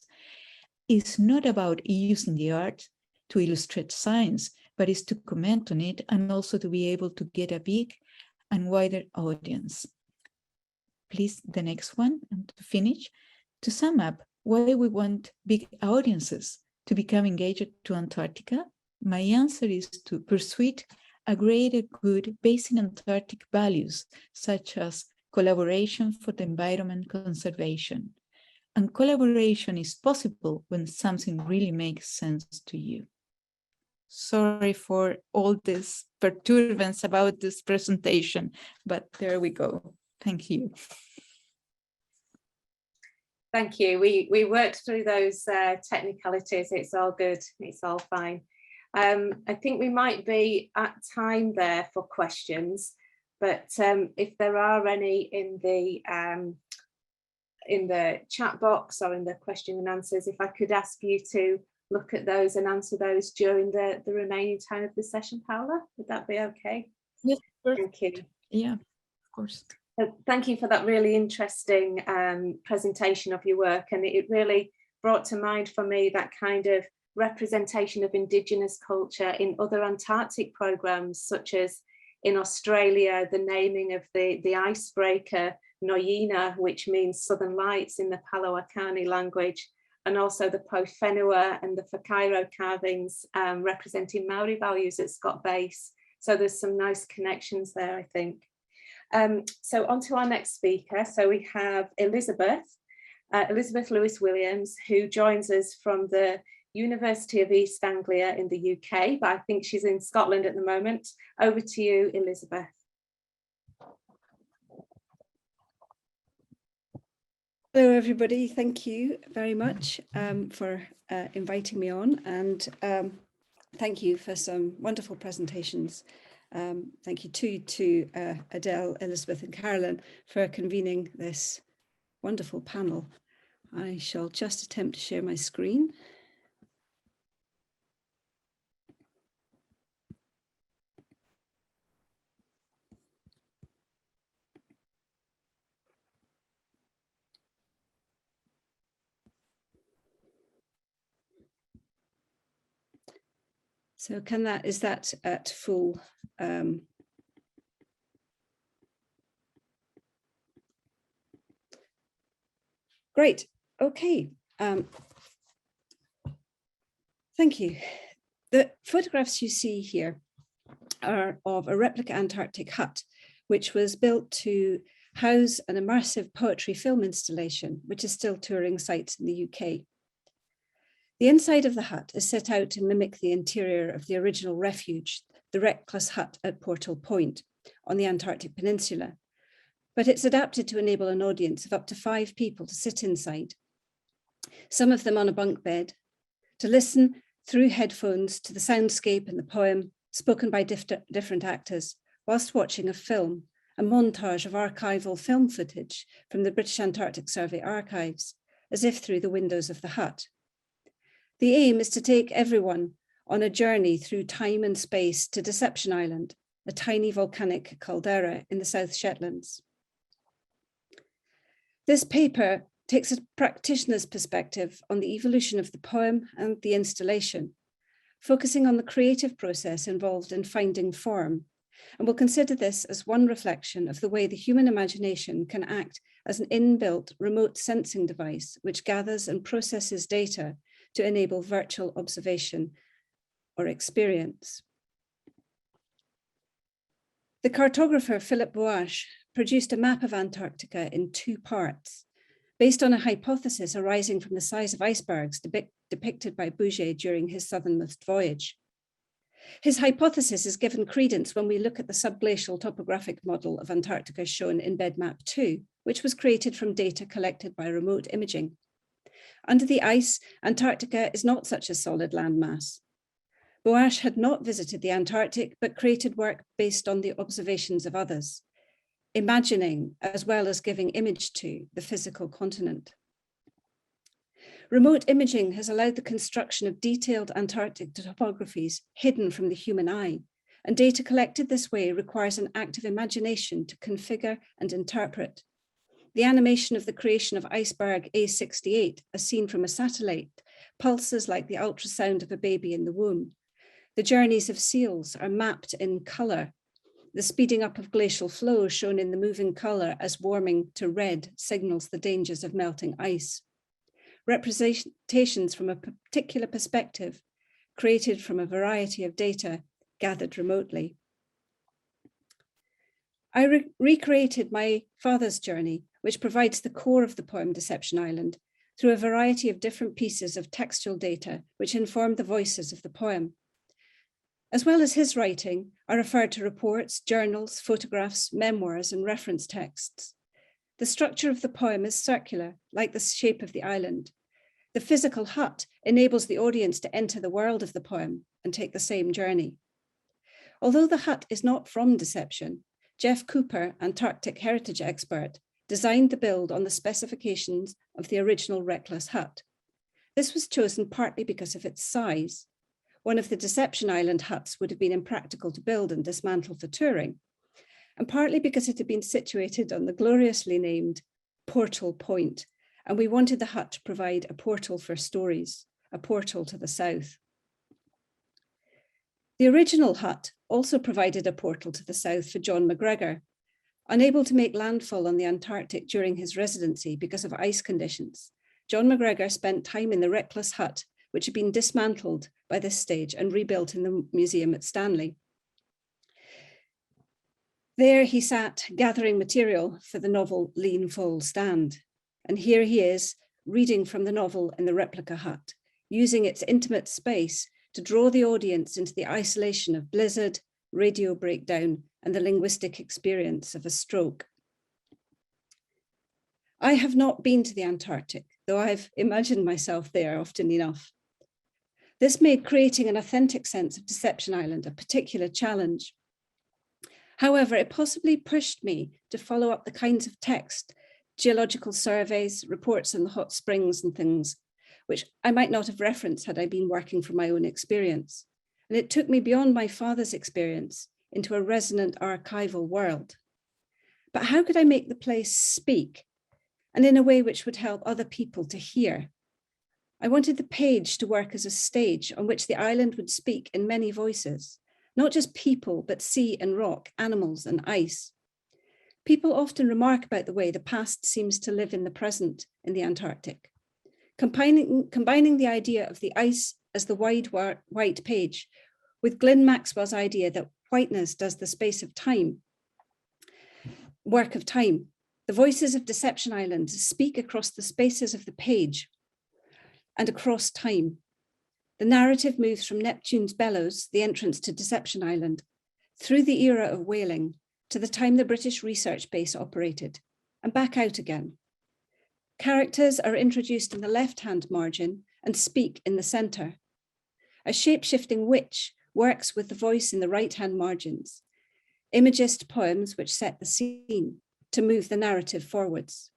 It's not about using the art to illustrate science, but it's to comment on it and also to be able to get a big and wider audience. Please, the next one, and to finish. To sum up, why we want big audiences to become engaged to Antarctica, my answer is to persuade a greater good based in Antarctic values, such as collaboration for the environment conservation. And collaboration is possible when something really makes sense to you. Sorry for all this perturbance about this presentation, but there we go. Thank you. Thank you. We worked through those technicalities. It's all good. It's all fine. I think we might be at time there for questions, but if there are any in the chat box or in the question and answers, if I could ask you to look at those and answer those during the remaining time of the session, Paula, would that be okay? Yes, thank you. Yeah, of course. Thank you for that really interesting presentation of your work, and it really brought to mind for me that kind of representation of Indigenous culture in other Antarctic programs, such as in Australia, the naming of the icebreaker Noyina, which means Southern Lights in the Palo-Akani language, and also the Po Whenua and the Whakairo carvings representing Maori values at Scott Base. So there's some nice connections there, I think. So on to our next speaker. So we have Elizabeth Lewis-Williams, who joins us from the University of East Anglia in the UK, but I think she's in Scotland at the moment. Over to you, Elizabeth. Hello, everybody. Thank you very much for inviting me on, and thank you for some wonderful presentations. Thank you too to Adele, Elizabeth and Carolyn for convening this wonderful panel. I shall just attempt to share my screen. So is that at full? Great, okay. Thank you. The photographs you see here are of a replica Antarctic hut, which was built to house an immersive poetry film installation, which is still touring sites in the UK. The inside of the hut is set out to mimic the interior of the original refuge, the Reckless Hut at Portal Point on the Antarctic Peninsula, but it's adapted to enable an audience of up to 5 people to sit inside, some of them on a bunk bed, to listen through headphones to the soundscape and the poem spoken by different actors, whilst watching a film, a montage of archival film footage from the British Antarctic Survey archives, as if through the windows of the hut. The aim is to take everyone on a journey through time and space to Deception Island, a tiny volcanic caldera in the South Shetlands. This paper takes a practitioner's perspective on the evolution of the poem and the installation, focusing on the creative process involved in finding form, and we'll consider this as one reflection of the way the human imagination can act as an inbuilt remote sensing device which gathers and processes data to enable virtual observation or experience. The cartographer Philip Boache produced a map of Antarctica in 2 parts, based on a hypothesis arising from the size of icebergs depicted by Bouguer during his southernmost voyage. His hypothesis is given credence when we look at the subglacial topographic model of Antarctica shown in BedMap 2, which was created from data collected by remote imaging. Under the ice, Antarctica is not such a solid landmass. Boache had not visited the Antarctic, but created work based on the observations of others, imagining as well as giving image to the physical continent. Remote imaging has allowed the construction of detailed Antarctic topographies hidden from the human eye, and data collected this way requires an active imagination to configure and interpret. The animation of the creation of iceberg A68, as seen from a satellite, pulses like the ultrasound of a baby in the womb. The journeys of seals are mapped in colour. The speeding up of glacial flow shown in the moving colour as warming to red signals the dangers of melting ice. Representations from a particular perspective, created from a variety of data gathered remotely. I recreated my father's journey, which provides the core of the poem Deception Island, through a variety of different pieces of textual data which inform the voices of the poem. As well as his writing, I referred to reports, journals, photographs, memoirs, and reference texts. The structure of the poem is circular, like the shape of the island. The physical hut enables the audience to enter the world of the poem and take the same journey. Although the hut is not from Deception, Jeff Cooper, Antarctic heritage expert, designed the build on the specifications of the original Reckless Hut. This was chosen partly because of its size. One of the Deception Island huts would have been impractical to build and dismantle for touring, and partly because it had been situated on the gloriously named Portal Point, and we wanted the hut to provide a portal for stories, a portal to the south. The original hut also provided a portal to the south for John McGregor, unable to make landfall on the Antarctic during his residency because of ice conditions. John McGregor spent time in the reckless hut, which had been dismantled by this stage and rebuilt in the museum at Stanley. There he sat gathering material for the novel Leane Fall Stand. And here he is reading from the novel in the replica hut, using its intimate space to draw the audience into the isolation of blizzard, radio breakdown, and the linguistic experience of a stroke. I have not been to the Antarctic, though I've imagined myself there often enough. This made creating an authentic sense of Deception Island a particular challenge. However, it possibly pushed me to follow up the kinds of text, geological surveys, reports on the hot springs and things, which I might not have referenced had I been working from my own experience. And it took me beyond my father's experience into a resonant archival world. But how could I make the place speak, and in a way which would help other people to hear? I wanted the page to work as a stage on which the island would speak in many voices, not just people, but sea and rock, animals and ice. People often remark about the way the past seems to live in the present in the Antarctic. Combining the idea of the ice as the wide white page with Glyn Maxwell's idea that whiteness does the space of time, work of time, the voices of Deception Island speak across the spaces of the page and across time. The narrative moves from Neptune's bellows, the entrance to Deception Island, through the era of whaling to the time the British research base operated, and back out again. Characters are introduced in the left-hand margin and speak in the center. A shape-shifting witch works with the voice in the right-hand margins, imagist poems which set the scene to move the narrative forwards.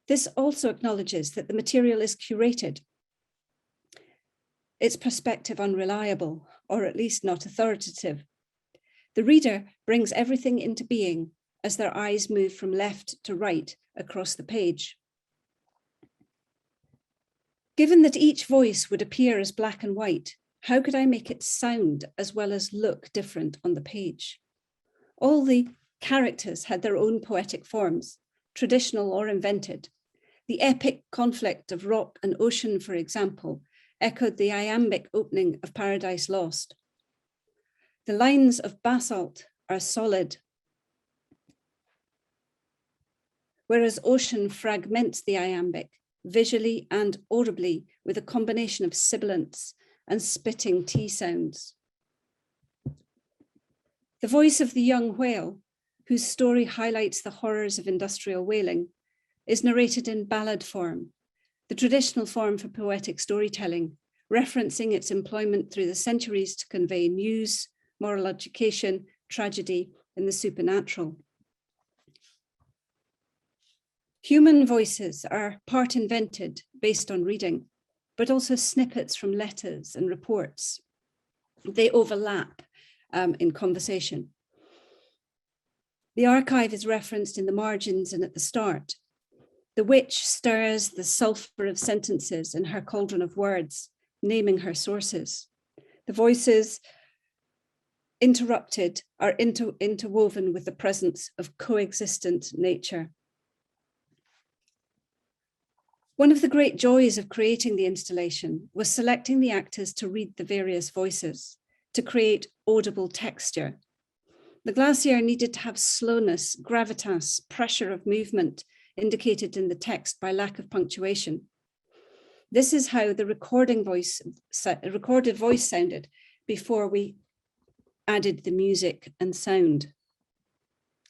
This also acknowledges that the material is curated, its perspective unreliable, or at least not authoritative. The reader brings everything into being as their eyes move from left to right across the page. Given that each voice would appear as black and white, how could I make it sound as well as look different on the page? All the characters had their own poetic forms, traditional or invented. The epic conflict of rock and ocean, for example, echoed the iambic opening of Paradise Lost. The lines of basalt are solid, whereas ocean fragments the iambic visually and audibly with a combination of sibilants and spitting T sounds. The voice of the young whale, whose story highlights the horrors of industrial whaling, is narrated in ballad form, the traditional form for poetic storytelling, referencing its employment through the centuries to convey news, moral education, tragedy, and the supernatural. Human voices are part invented based on reading, but also snippets from letters and reports. They overlap in conversation. The archive is referenced in the margins and at the start. The witch stirs the sulfur of sentences in her cauldron of words, naming her sources. The voices interrupted are interwoven with the presence of coexistent nature. One of the great joys of creating the installation was selecting the actors to read the various voices, to create audible texture. The glacier needed to have slowness, gravitas, pressure of movement, indicated in the text by lack of punctuation. This is how the recorded voice sounded before we added the music and sound.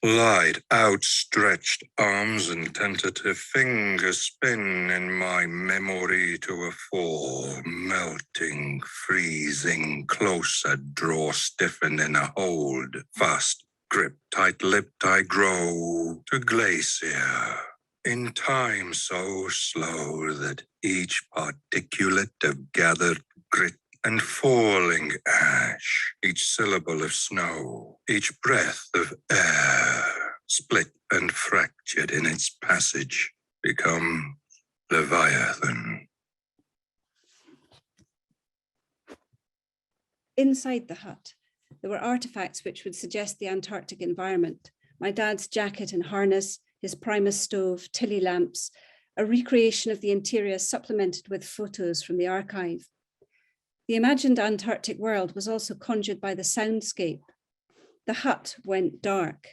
Light outstretched arms and tentative fingers spin in my memory to a fall, melting, freezing, closer, draw, stiffen in a hold, fast grip, tight-lipped I grow to glacier, in time so slow that each particulate of gathered grit and falling ash, each syllable of snow, each breath of air, split and fractured in its passage, become Leviathan. Inside the hut, there were artifacts which would suggest the Antarctic environment. My dad's jacket and harness, his Primus stove, Tilly lamps, a recreation of the interior supplemented with photos from the archive. The imagined Antarctic world was also conjured by the soundscape. The hut went dark.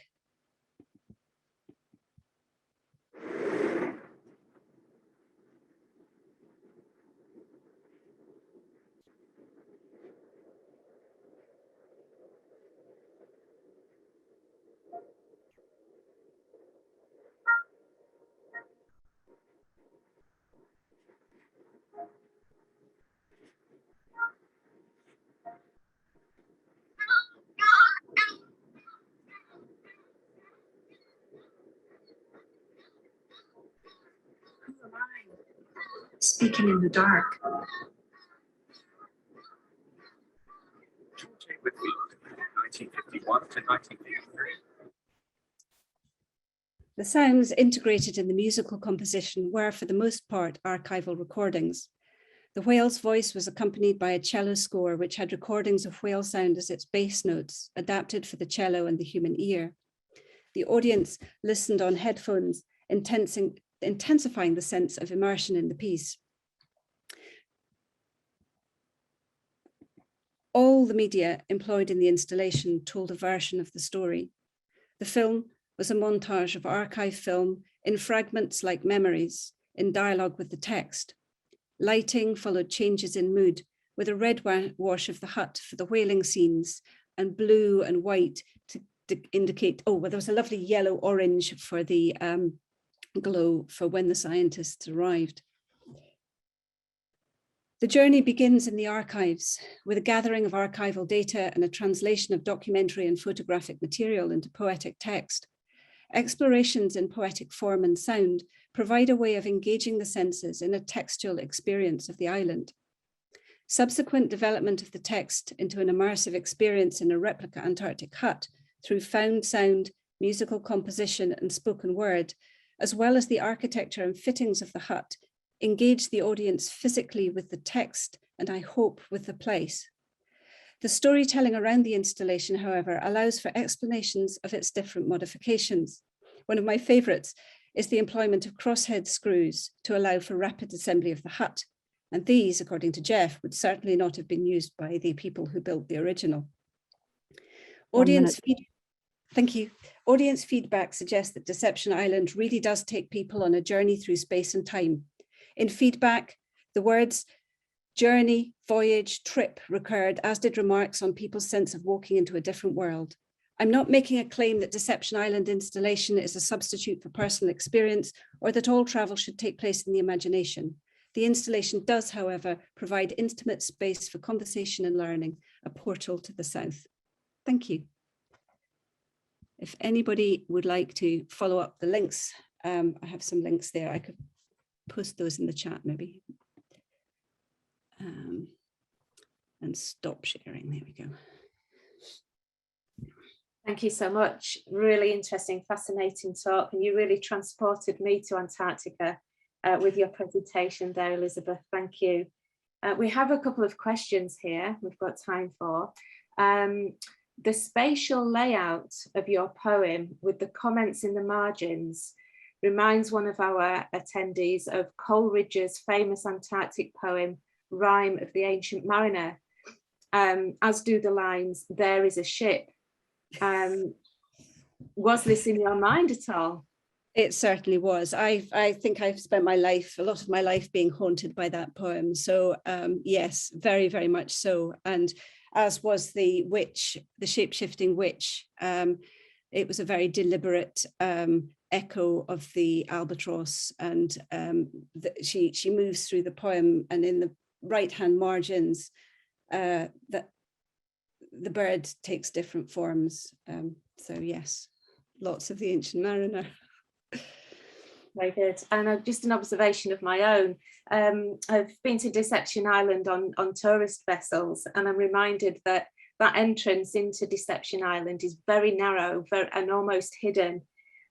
Speaking in the dark. With me, 1951 to 1953. The sounds integrated in the musical composition were, for the most part, archival recordings. The whale's voice was accompanied by a cello score, which had recordings of whale sound as its bass notes, adapted for the cello and the human ear. The audience listened on headphones, intensifying the sense of immersion in the piece. All the media employed in the installation told a version of the story. The film was a montage of archive film in fragments like memories, in dialogue with the text. Lighting followed changes in mood, with a red wash of the hut for the whaling scenes and blue and white to indicate, oh, well, there was a lovely yellow orange for the glow for when the scientists arrived. The journey begins in the archives with a gathering of archival data and a translation of documentary and photographic material into poetic text. Explorations in poetic form and sound provide a way of engaging the senses in a textual experience of the island. Subsequent development of the text into an immersive experience in a replica Antarctic hut through found sound, musical composition, and spoken word, as well as the architecture and fittings of the hut, engage the audience physically with the text and, I hope, with the place. The storytelling around the installation, however, allows for explanations of its different modifications. One of my favourites is the employment of crosshead screws to allow for rapid assembly of the hut. And these, according to Jeff, would certainly not have been used by the people who built the original. Thank you. Audience feedback suggests that Deception Island really does take people on a journey through space and time. In feedback, the words journey, voyage, trip recurred, as did remarks on people's sense of walking into a different world. I'm not making a claim that Deception Island installation is a substitute for personal experience or that all travel should take place in the imagination. The installation does, however, provide intimate space for conversation and learning, a portal to the south. Thank you. If anybody would like to follow up the links, I have some links there. I could post those in the chat maybe. And stop sharing, there we go. Thank you so much. Really interesting, fascinating talk. And you really transported me to Antarctica with your presentation there, Elizabeth. Thank you. We have a couple of questions here we've got time for. The spatial layout of your poem with the comments in the margins reminds one of our attendees of Coleridge's famous Antarctic poem, Rime of the Ancient Mariner, as do the lines, there is a ship. Was this in your mind at all? It certainly was. I think I've spent my life, a lot of my life, being haunted by that poem. So yes, very, very much so. And as was the witch, the shape-shifting witch, it was a very deliberate echo of the albatross. And she moves through the poem, and in the right-hand margins, that the bird takes different forms. So yes, lots of the Ancient Mariner. Very good. And just an observation of my own. I've been to Deception Island on tourist vessels, and I'm reminded that that entrance into Deception Island is very narrow and almost hidden.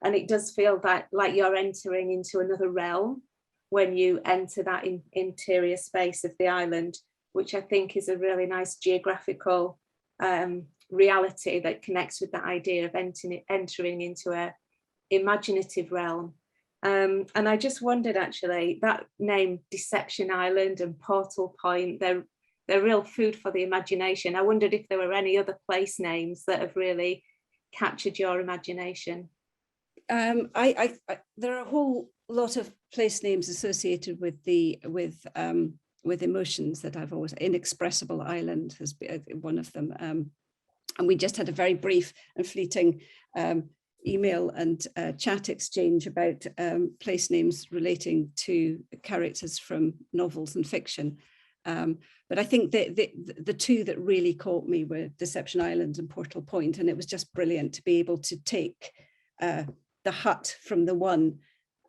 And it does feel that like you're entering into another realm when you enter that interior space of the island, which I think is a really nice geographical reality that connects with that idea of entering into a imaginative realm. And I just wondered, actually, that name Deception Island and Portal Point, they're real food for the imagination. I wondered if there were any other place names that have really captured your imagination. There are a whole lot of place names associated with emotions that I've always. Inexpressible Island has been one of them, and we just had a very brief and fleeting email and chat exchange about place names relating to characters from novels and fiction. But I think the two that really caught me were Deception Island and Portal Point, and it was just brilliant to be able to take the hut from the one,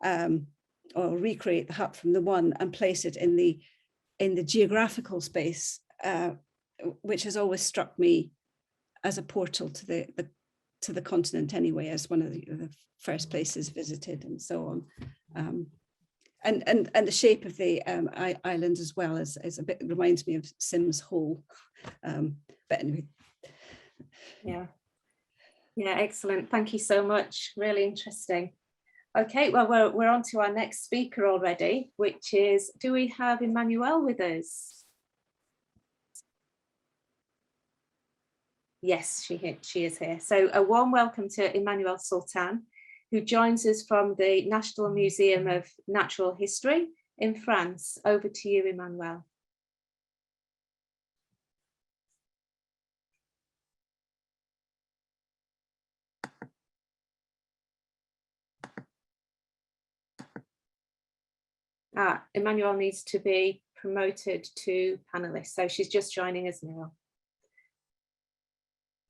or recreate the hut from the one, and place it in the geographical space, which has always struck me as a portal to the continent anyway, as one of the first places visited and so on. And the shape of the island as well is a bit, reminds me of Sims Hole. But anyway. Yeah, excellent. Thank you so much. Really interesting. Okay, well, we're on to our next speaker already, which is, do we have Emmanuel with us? Yes, she is here. So a warm welcome to Emmanuel Sultan, who joins us from the National Museum of Natural History in France. Over to you, Emmanuel. Emmanuel needs to be promoted to panelist, so she's just joining us now.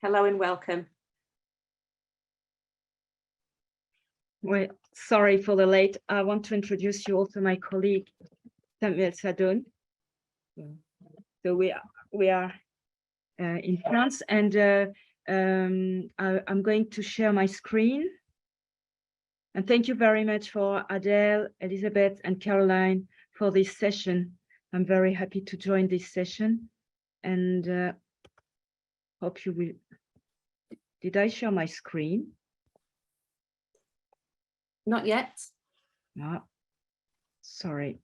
Hello and welcome. Well, sorry for the late. I want to introduce you also my colleague, Samuel Sadon. So we are in France, and I'm going to share my screen. And thank you very much for Adele, Elizabeth, and Caroline for this session. I'm very happy to join this session, and hope you will. Did I share my screen? Not yet. No, sorry.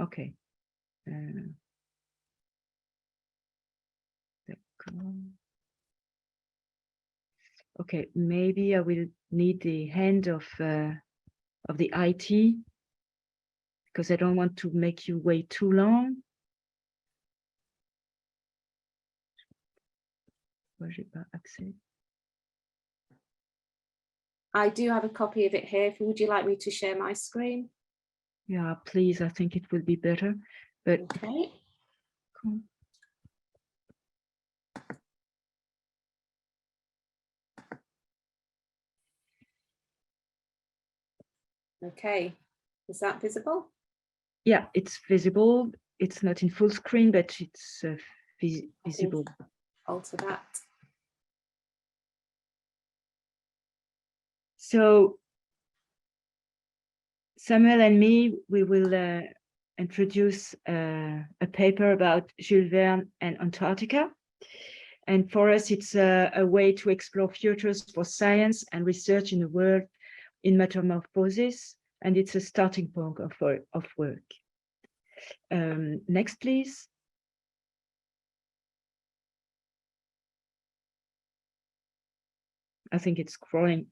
Okay. Okay, maybe I will need the hand of the IT, because I don't want to make you wait too long. I do have a copy of it here. Would you like me to share my screen? Yeah, please. I think it will be better. But okay. Cool. Okay, is that visible? Yeah, it's visible. It's not in full screen, but it's visible. Alter that. So Samuel and me, we will introduce a paper about Jules Verne and Antarctica. And for us, it's a way to explore futures for science and research in a world in metamorphosis, and it's a starting point of work. Next, please. I think it's scrolling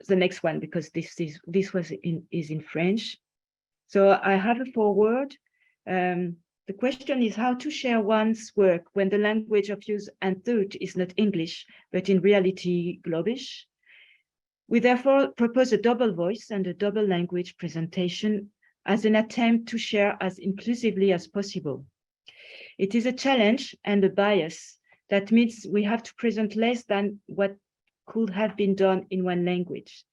the next one, because this was in French. So I have a foreword. The question is how to share one's work when the language of use and thought is not English, but in reality Globish. We therefore propose a double voice and a double language presentation as an attempt to share as inclusively as possible. It is a challenge and a bias. That means we have to present less than what could have been done in one language.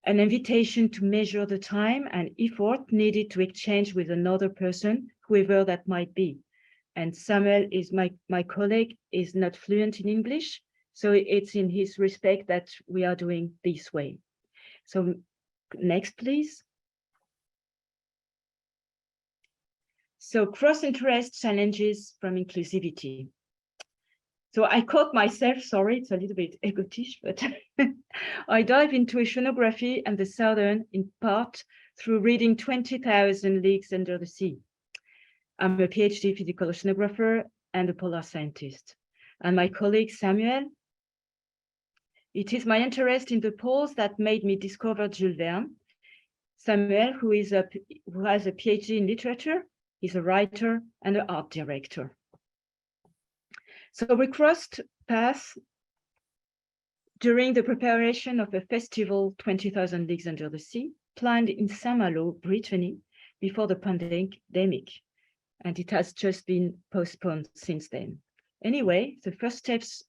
An invitation to measure the time and effort needed to exchange with another person, whoever that might be. And Samuel is my colleague, is not fluent in English, so it's in his respect that we are doing this way. So next, please. So cross-interest challenges from inclusivity. So I caught myself, sorry, it's a little bit egotish, but I dive into oceanography and the Southern in part through reading 20,000 Leagues Under the Sea. I'm a PhD physical oceanographer and a polar scientist. And my colleague Samuel, it is my interest in the poles that made me discover Jules Verne. Samuel, who has a PhD in literature, is a writer and an art director. So we crossed paths during the preparation of a festival, 20,000 Leagues Under the Sea, planned in Saint-Malo, Brittany, before the pandemic, and it has just been postponed since then. Anyway, the first steps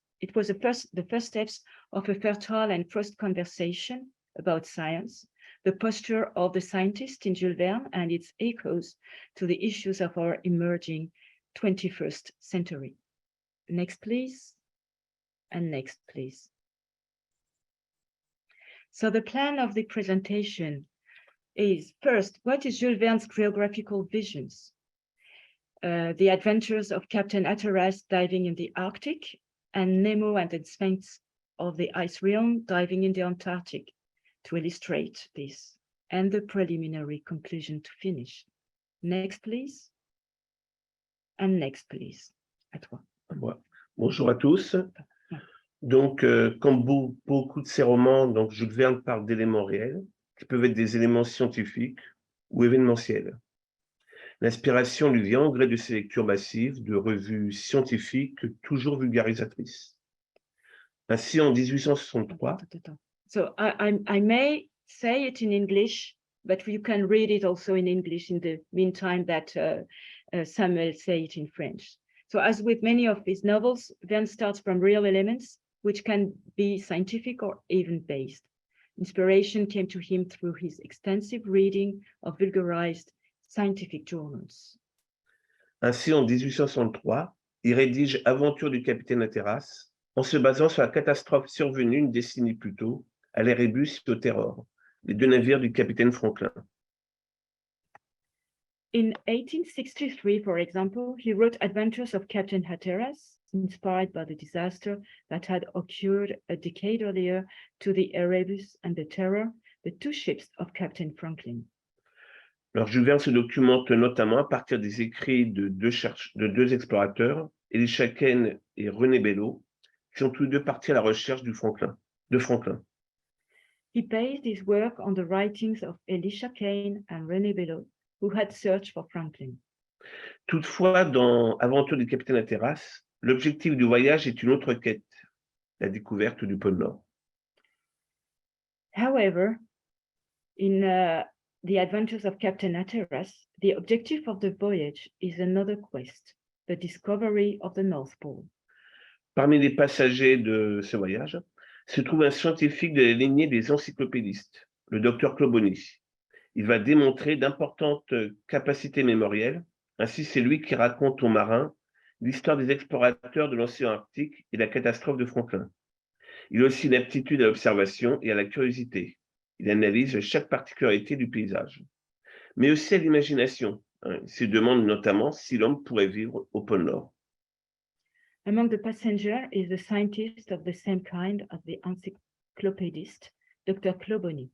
of a fertile and first conversation about science, the posture of the scientist in Jules Verne and its echoes to the issues of our emerging 21st century. Next, please. And next, please. So the plan of the presentation is first, what is Jules Verne's geographical visions? The adventures of Captain Hatteras diving in the Arctic and Nemo and the Sphinx of the ice realm diving in the Antarctic to illustrate this, and the preliminary conclusion to finish. Next, please. And next, please. À toi. Bonjour à tous. Donc, comme beaucoup de ces romans, donc Jules Verne parle d'éléments réels, qui peuvent être des éléments scientifiques ou événementiels. L'inspiration lui vient au gré de ses lectures massives de revues scientifiques toujours vulgarisatrices. Ainsi, en 1863... So I may say it in English, but you can read it also in English in the meantime that Samuel say it in French. So as with many of his novels, Verne starts from real elements, which can be scientific or even based. Inspiration came to him through his extensive reading of vulgarized scientific journals. Ainsi, en 1863, il rédige Aventure du capitaine Hatteras en se basant sur la catastrophe survenue une décennie plus tôt à l'Erebus et au Terror, les deux navires du capitaine Franklin. In 1863, for example, he wrote Adventures of Captain Hatteras, inspired by the disaster that had occurred a decade earlier to the Erebus and the Terror, the two ships of Captain Franklin. Alors, Jules Verne se documente notamment à partir des écrits de deux explorateurs, Elisha Kane et René Bello, qui sont tous deux partis à la recherche de Franklin. He based his work on the writings of Elisha Kane and René Bello, who had searched for Franklin. Toutefois, dans Aventure du capitaine Hatteras, l'objectif du voyage est une autre quête, la découverte du pôle Nord. However, in The Adventures of Captain Hatteras, the objective of the voyage is another quest, the discovery of the North Pole. Parmi les passagers de ce voyage se trouve un scientifique de la lignée des encyclopédistes, le docteur Clauboni. Il va démontrer d'importantes capacités mémorielles. Ainsi, c'est lui qui raconte aux marins l'histoire des explorateurs de l'océan Arctique et la catastrophe de Franklin. Il a aussi une aptitude à l'observation et à la curiosité. Il analyse chaque particularité du paysage, mais aussi à l'imagination. Il se demande notamment si l'homme pourrait vivre au pôle Nord. Among the passengers is the scientist of the same kind as the encyclopedist, Dr. Clauboni.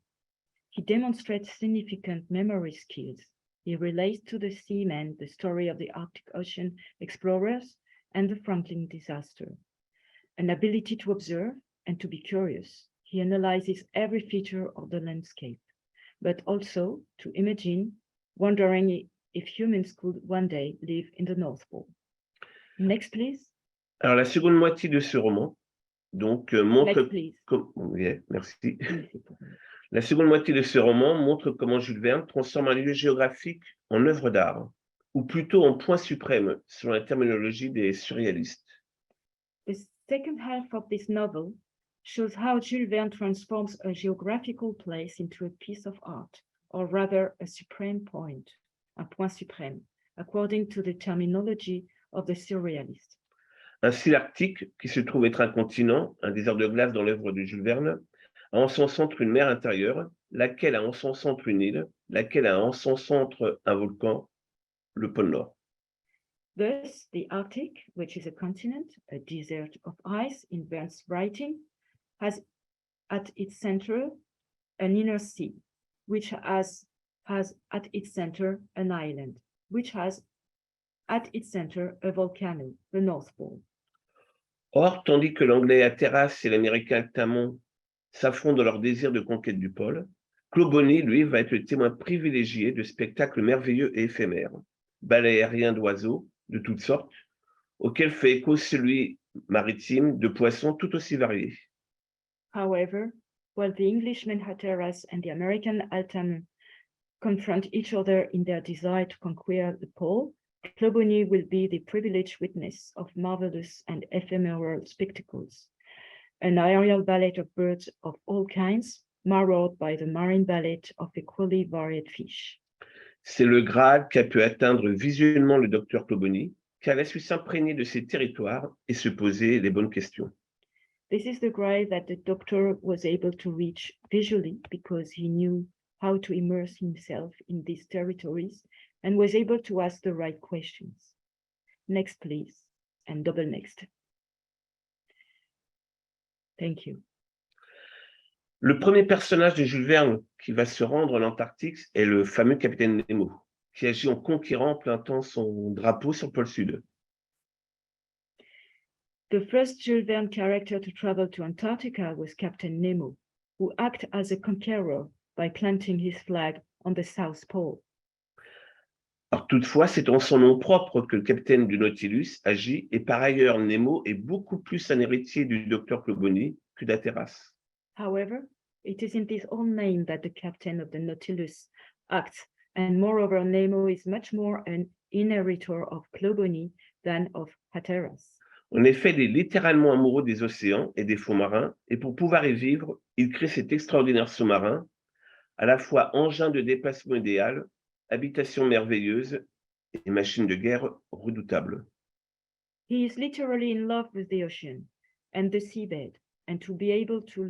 He demonstrates significant memory skills. He relates to the seamen the story of the Arctic Ocean explorers and the Franklin disaster. An ability to observe and to be curious. He analyzes every feature of the landscape, but also to imagine, wondering if humans could one day live in the North Pole. Next, please. Alors, la seconde moitié de ce roman, donc, montre... merci. La seconde moitié de ce roman montre comment Jules Verne transforme un lieu géographique en œuvre d'art, ou plutôt en point suprême, selon la terminologie des surréalistes. The second half of this novel shows how Jules Verne transforms a geographical place into a piece of art, or rather a supreme point, un point suprême, according to the terminology of the surrealists. Ainsi, l'Arctique, qui se trouve être un continent, un désert de glace dans l'œuvre de Jules Verne, a en son centre une mer intérieure, laquelle a en son centre une île, laquelle a en son centre un volcan, le pôle Nord. Thus, the Arctic, which is a continent, a desert of ice in Verne's writing, has at its center an inner sea, which has at its center an island, which has at its center a volcano, the North Pole. Or, tandis que l'anglais Hatteras et l'américain Altamont s'affrontent dans leur désir de conquête du pôle, Clawbonny, lui, va être le témoin privilégié de spectacles merveilleux et éphémères, bals aériens d'oiseaux de toutes sortes, auquel fait écho celui maritime de poissons tout aussi variés. However, while the Englishman Hatteras and the American Altamont confront each other in their desire to conquer the pole, Clawbonny will be the privileged witness of marvelous and ephemeral spectacles, an aerial ballet of birds of all kinds, marred by the marine ballet of equally varied fish. C'est le Graal qu'a pu atteindre visuellement le docteur Clawbonny, car il a su s'imprégner de ces territoires et se poser les bonnes questions. This is the grail that the doctor was able to reach visually because he knew how to immerse himself in these territories and was able to ask the right questions. Next, please, and double next. Thank you. Le premier personnage de Jules Verne qui va se rendre en Antarctique est le fameux capitaine Nemo, qui agit en conquérant, plantant son drapeau sur le pôle Sud. The first Jules Verne character to travel to Antarctica was Captain Nemo, who acted as a conqueror by planting his flag on the South Pole. Alors, toutefois, c'est en son nom propre que le capitaine du Nautilus agit, et par ailleurs, Nemo est beaucoup plus un héritier du docteur Clawbonny que d'Hatteras. However, it is in his own name that the captain of the Nautilus acts, and moreover, Nemo is much more an inheritor of Clawbonny than of Hatteras. En effet, il est littéralement amoureux des océans et des fonds marins, et pour pouvoir y vivre, il crée cet extraordinaire sous-marin, à la fois engin de déplacement idéal, habitation merveilleuse et machine de guerre redoutable. He is literally in love with the ocean and the seabed, and to be able to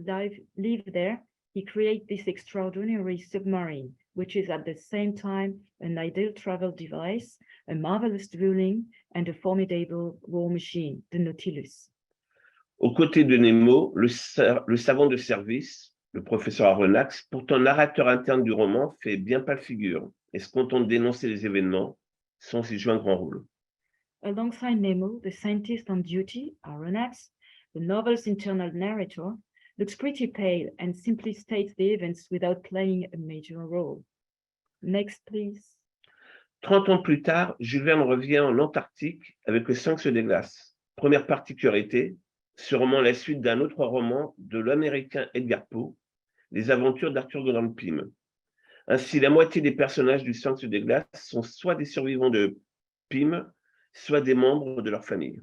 live there, he created this extraordinary submarine, which is at the same time an ideal travel device, a marvelous dwelling, and a formidable war machine, the Nautilus. Aux côtés de Nemo, le savant de service, le professeur Aronnax, pourtant narrateur interne du roman, fait bien pâle figure et se contente de dénoncer les événements sans y jouer un grand rôle. Alongside Nemo, the scientist on duty, Aronnax, the novel's internal narrator, looks pretty pale and simply states the events without playing a major role. Next, please. 30 ans plus tard, Jules Verne revient en Antarctique avec le Sphinx des glaces. Première particularité, ce roman est la suite d'un autre roman de l'américain Edgar Poe, Les aventures d'Arthur Gordon Pym. Ainsi, la moitié des personnages du Sphinx des glaces sont soit des survivants de Pym, soit des membres de leur famille.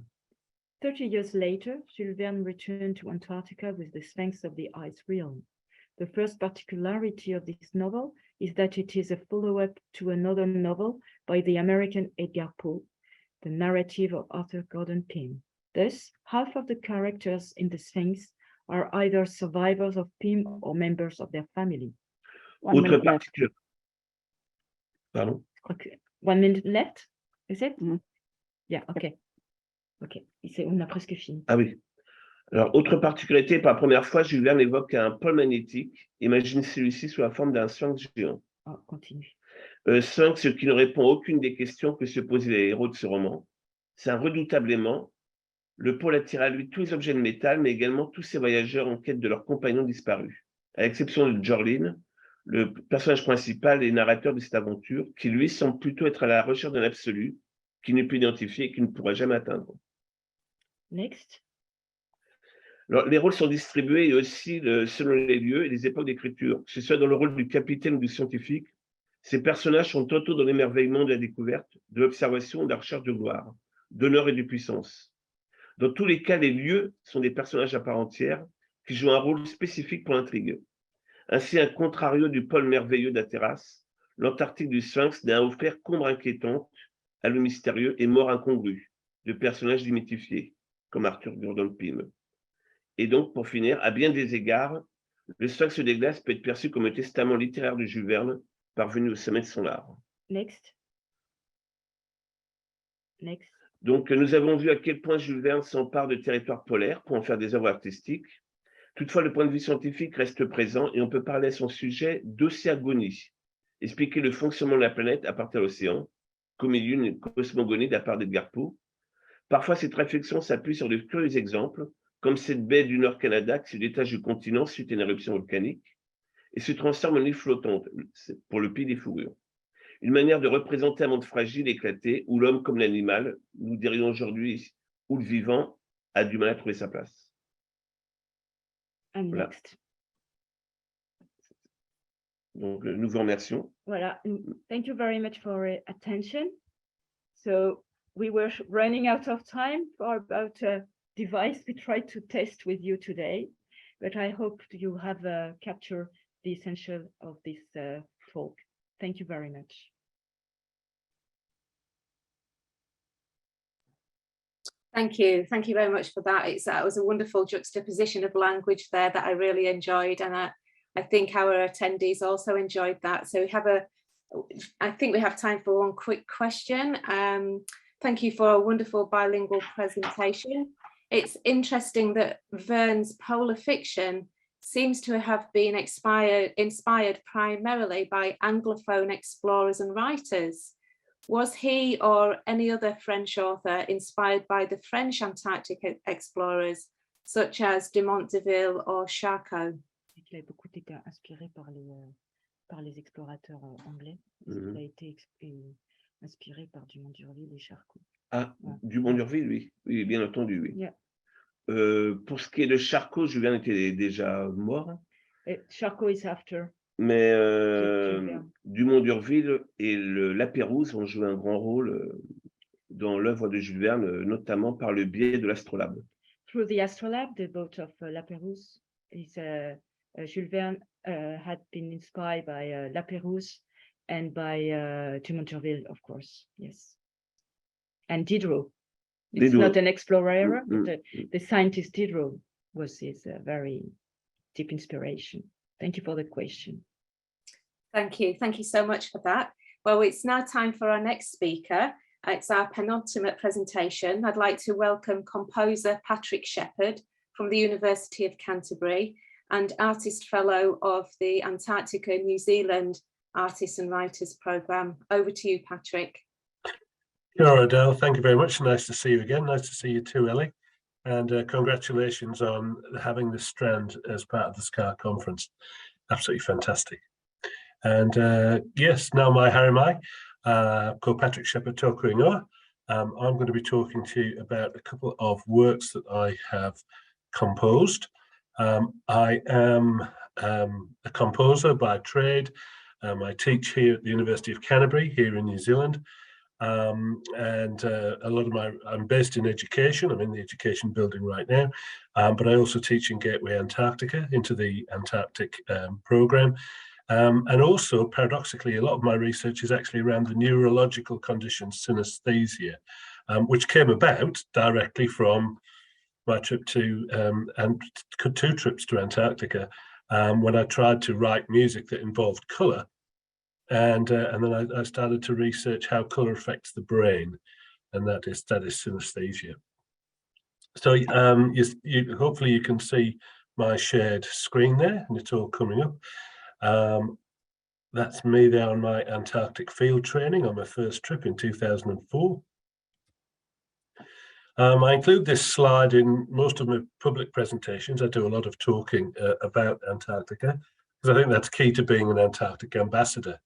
30 years later, Jules Verne returned to Antarctica with the Sphinx of the Ice Realm. The first particularity of this novel is that it is a follow-up to another novel by the American Edgar Poe, The Narrative of Arthur Gordon Pym. Thus, half of the characters in the Sphinx are either survivors of Pym or members of their family. Autre particularité. Pardon? Okay. 1 minute left, is it? Yeah, okay. Ok, on a presque fini. Ah oui. Alors, autre particularité, pour la première fois, Jules Verne évoque un pôle magnétique. Imagine celui-ci sous la forme d'un sphinx géant. Oh, continue. Sphinx qui ne répond à aucune des questions que se posaient les héros de ce roman. C'est un redoutable aimant. Le pôle attire à lui tous les objets de métal, mais également tous ces voyageurs en quête de leurs compagnons disparus. À l'exception de Leane, le personnage principal et narrateur de cette aventure, qui lui semble plutôt être à la recherche d'un absolu, qu'il ne peut identifier et qu'il ne pourra jamais atteindre. Next. Alors, les rôles sont distribués aussi selon les lieux et les époques d'écriture. Que ce soit dans le rôle du capitaine ou du scientifique, ces personnages sont tantôt dans l'émerveillement de la découverte, de l'observation, de la recherche de gloire, d'honneur et de puissance. Dans tous les cas, les lieux sont des personnages à part entière qui jouent un rôle spécifique pour l'intrigue. Ainsi, un contrario du pôle merveilleux d'Hatteras, l'Antarctique du Sphinx n'a à offrir qu'ombre inquiétante, à le mystérieux et mort incongru de personnages démythifiés, comme Arthur Gordon Pym. Et donc, pour finir, à bien des égards, le Sphinx des glaces peut être perçu comme un testament littéraire de Jules Verne, parvenu au sommet de son art. Next. Next. Donc, nous avons vu à quel point Jules Verne s'empare de territoires polaires pour en faire des œuvres artistiques. Toutefois, le point de vue scientifique reste présent et on peut parler à son sujet d'océagonie, expliquer le fonctionnement de la planète à partir de l'océan, comme il y a une cosmogonie de la part d'Edgar Poe. Parfois, cette réflexion s'appuie sur de curieux exemples, comme cette baie du Nord-Canada qui se détache du continent suite à une éruption volcanique et se transforme en île flottante pour le Pays des Fourrures. Une manière de représenter un monde fragile, éclaté, où l'homme comme l'animal, nous dirions aujourd'hui, où le vivant a du mal à trouver sa place. And Voilà. next. Donc, nous vous remercions. Voilà. Thank you very much for your attention. So we were running out of time for about a device we tried to test with you today, but I hope you have captured the essential of this talk. Thank you very much. Thank you very much for that. It was a wonderful juxtaposition of language there that I really enjoyed, and I think our attendees also enjoyed that. So I think we have time for one quick question. Thank you for a wonderful bilingual presentation. It's interesting that Verne's polar fiction seems to have been inspired primarily by Anglophone explorers and writers. Was he or any other French author inspired by the French Antarctic explorers, such as Dumont d'Urville or Charcot? Il a beaucoup été inspiré par les explorateurs anglais. Il a été inspiré par Dumont d'Urville et Charcot. Ah, Dumont d'Urville, oui, bien entendu, oui. Yeah. Pour ce qui est de Charcot, Julien était déjà mort. Charcot is after. Mais Dumont d'Urville et la Pérouse ont joué un grand rôle dans l'œuvre de Jules Verne, notamment par le biais de l'astrolabe. Through the astrolabe, the boat of La Pérouse, Jules Verne had been inspired by La Pérouse and by Dumont d'Urville, of course, yes. And Diderot. It's not an explorer, but the scientist Diderot was his very deep inspiration. Thank you for the question. Thank you so much for that. Well, it's now time for our next speaker. It's our penultimate presentation. I'd like to welcome composer Patrick Shepherd from the University of Canterbury and artist fellow of the Antarctica New Zealand Artists and Writers Programme. Over to you, Patrick. Sure, Adele, thank you very much. Nice to see you again. Nice to see you too, Ellie. And congratulations on having this strand as part of the SCAR conference. Absolutely fantastic. And yes, now my harimai, called Patrick Shepherd Toku Ingoa. I'm going to be talking to you about a couple of works that I have composed. I am a composer by trade. I teach here at the University of Canterbury here in New Zealand. And a lot of I'm based in education. I'm in the education building right now, but I also teach in Gateway Antarctica into the Antarctic program. And also, paradoxically, a lot of my research is actually around the neurological condition synesthesia, which came about directly from my trip to and two trips to Antarctica, when I tried to write music that involved colour. And then I started to research how colour affects the brain, and that is synesthesia. So hopefully you can see my shared screen there, and it's all coming up. That's me there on my Antarctic field training on my first trip in 2004. I include this slide in most of my public presentations. I do a lot of talking about Antarctica, because I think that's key to being an Antarctic ambassador,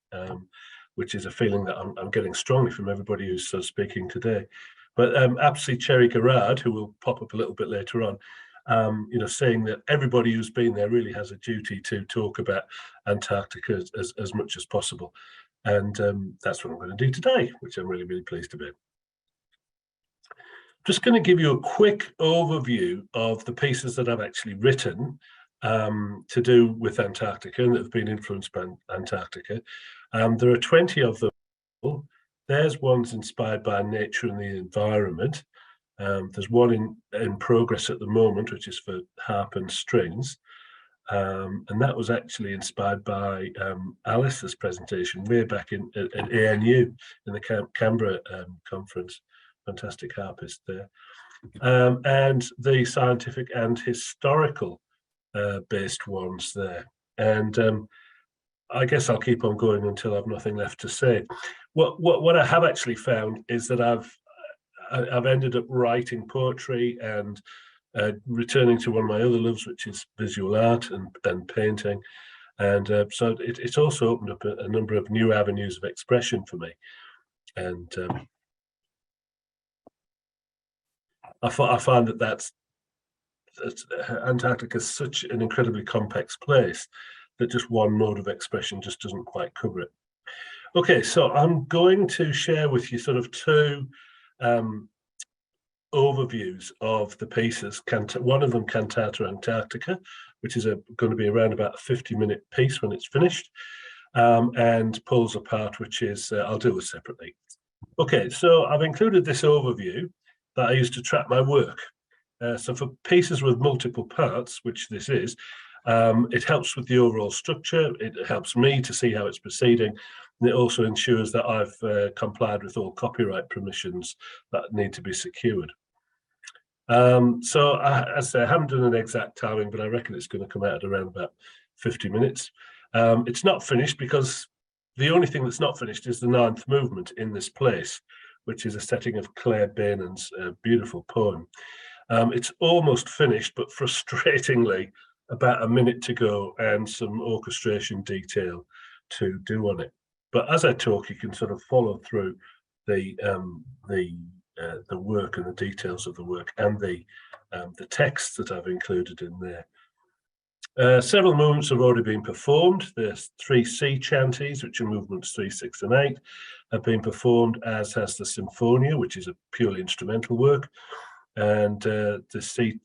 which is a feeling that I'm getting strongly from everybody who's speaking today. But Apsi Cherry Garrard, who will pop up a little bit later on, saying that everybody who's been there really has a duty to talk about Antarctica as much as possible. And that's what I'm going to do today, which I'm really, really pleased about. Just going to give you a quick overview of the pieces that I've actually written to do with Antarctica and that have been influenced by Antarctica. There are 20 of them. There's ones inspired by nature and the environment. There's one in progress at the moment, which is for harp and strings. And that was actually inspired by Alice's presentation way back at ANU in the Canberra conference. fantastic harpist there. And the scientific and historical based ones there. And I guess I'll keep on going until I've nothing left to say. What I have actually found is that I've ended up writing poetry and returning to one of my other loves, which is visual art and painting. And so it's also opened up a number of new avenues of expression for me. And I find that Antarctica is such an incredibly complex place that just one mode of expression just doesn't quite cover it. Okay, so I'm going to share with you sort of two overviews of the pieces. One of them, Cantata Antarctica, which is going to be around about a 50-minute piece when it's finished, and Poles Apart, which is, I'll do it separately. Okay, so I've included this overview that I use to track my work. So for pieces with multiple parts, which this is, it helps with the overall structure, it helps me to see how it's proceeding, and it also ensures that I've complied with all copyright permissions that need to be secured. So as I say, I haven't done an exact timing, but I reckon it's going to come out at around about 50 minutes. It's not finished because the only thing that's not finished is the 9th movement in this place, which is a setting of Claire Bainan's beautiful poem. It's almost finished, but frustratingly, about a minute to go and some orchestration detail to do on it. But as I talk, you can sort of follow through the work and the details of the work and the text that I've included in there. Several movements have already been performed. There's 3 sea chanties, which are movements 3, 6, and 8, have been performed, as has the Symphonia, which is a purely instrumental work. And the sea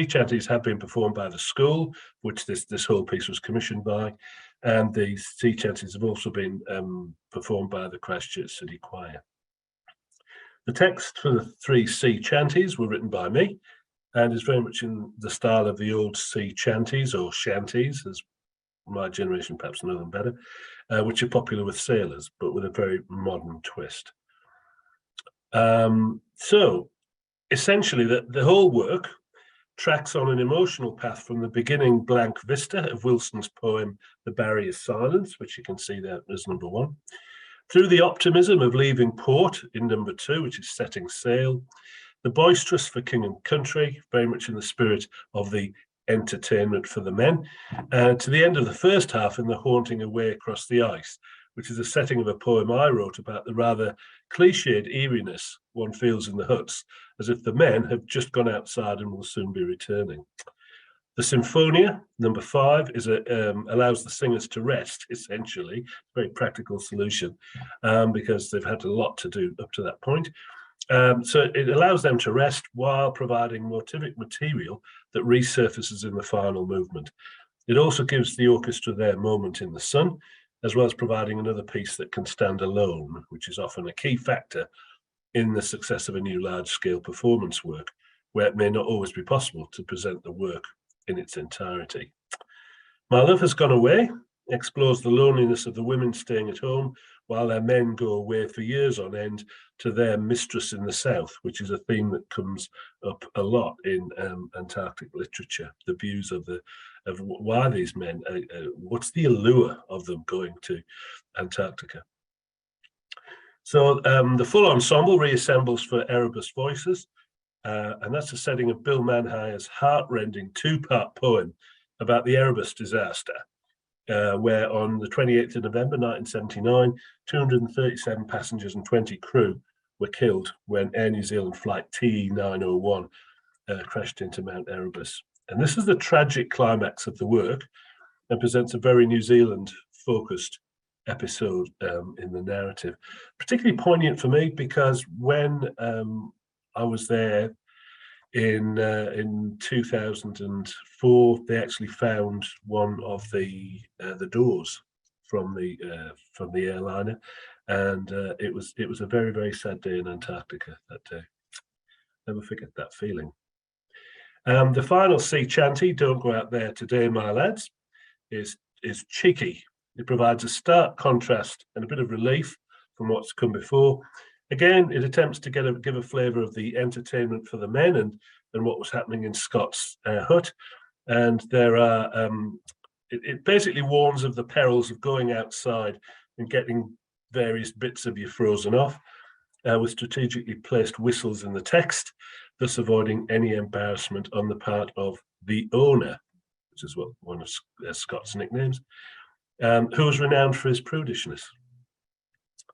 chanties have been performed by the school, which this whole piece was commissioned by, and the sea chanties have also been performed by the Christchurch City Choir. The text for the 3 sea chanties were written by me, and is very much in the style of the old sea chanties, or shanties, as my generation perhaps know them better, which are popular with sailors, but with a very modern twist. So essentially, the whole work tracks on an emotional path from the beginning blank vista of Wilson's poem, The Barrier of Silence, which you can see there as number 1, through the optimism of leaving port in number 2, which is setting sail, the boisterous for king and country, very much in the spirit of the entertainment for the men, to the end of the first half in the haunting away across the ice, which is a setting of a poem I wrote about the rather cliched eeriness one feels in the huts, as if the men have just gone outside and will soon be returning. The Symphonia, number 5, is allows the singers to rest, essentially, a very practical solution, because they've had a lot to do up to that point. So it allows them to rest while providing motivic material that resurfaces in the final movement. It also gives the orchestra their moment in the sun, as well as providing another piece that can stand alone, which is often a key factor in the success of a new large-scale performance work, where it may not always be possible to present the work in its entirety. My Love Has Gone Away explores the loneliness of the women staying at home while their men go away for years on end to their mistress in the south, which is a theme that comes up a lot in Antarctic literature. The views of why these men, what's the allure of them going to Antarctica? So the full ensemble reassembles for Erebus Voices, and that's a setting of Bill Manhire's heart-rending 2-part poem about the Erebus disaster, where on the 28th of November 1979, 237 passengers and 20 crew were killed when Air New Zealand flight TE901 crashed into Mount Erebus. And this is the tragic climax of the work and presents a very New Zealand-focused episode in the narrative. Particularly poignant for me because when I was there in 2004, they actually found one of the doors from the airliner, and it was a very, very sad day in Antarctica that day. Never forget that feeling. The final sea chanty, Don't Go Out There Today, My Lads, is cheeky. It provides a stark contrast and a bit of relief from what's come before, Again, it attempts to give a flavour of the entertainment for the men and what was happening in Scott's hut. And there are, it basically warns of the perils of going outside and getting various bits of you frozen off, with strategically placed whistles in the text, thus avoiding any embarrassment on the part of the owner, which is one of Scott's nicknames, who was renowned for his prudishness.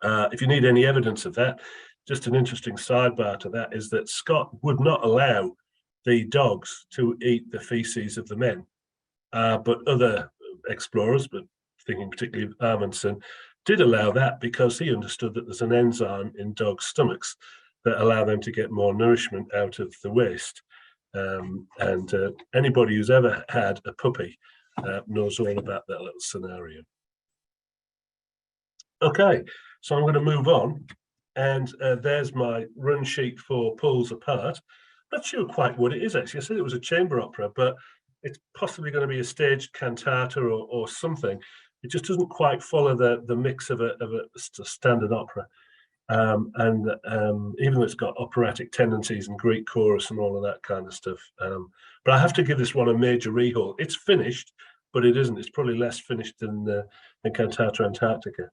If you need any evidence of that, just an interesting sidebar to that is that Scott would not allow the dogs to eat the feces of the men, but other explorers, but thinking particularly of Amundsen, did allow that because he understood that there's an enzyme in dogs' stomachs that allow them to get more nourishment out of the waste. And anybody who's ever had a puppy knows all about that little scenario. Okay, so I'm going to move on. And there's my run sheet for Pulls Apart. Not sure quite what it is, actually. I said it was a chamber opera, but it's possibly going to be a staged cantata or something. It just doesn't quite follow the mix of a standard opera. Even though it's got operatic tendencies and Greek chorus and all of that kind of stuff. But I have to give this one a major rehaul. It's finished, but it isn't. It's probably less finished than Cantata Antarctica.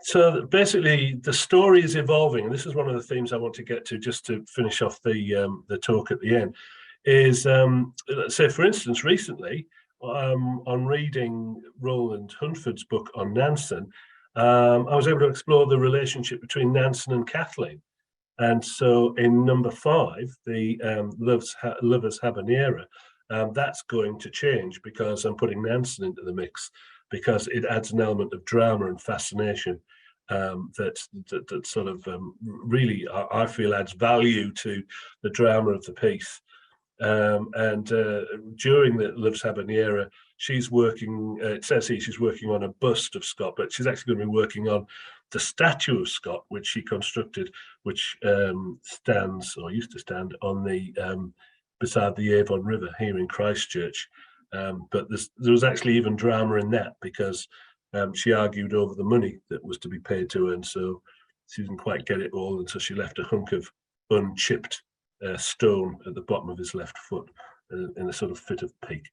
So basically, the story is evolving, and this is one of the themes I want to get to just to finish off the talk at the end. Is let's say, for instance, recently on reading Roland Huntford's book on Nansen, I was able to explore the relationship between Nansen and Kathleen. And so in number 5, the Lovers Habanera, that's going to change because I'm putting Nansen into the mix, because it adds an element of drama and fascination that sort of really, I feel, adds value to the drama of the piece. During the Love's Habanera, she's working, it says here she's working on a bust of Scott, but she's actually going to be working on the statue of Scott, which she constructed, which stands, or used to stand, on the beside the Avon River here in Christchurch. But there was actually even drama in that, because she argued over the money that was to be paid to her, and so she didn't quite get it all, and so she left a hunk of unchipped stone at the bottom of his left foot in a sort of fit of pique.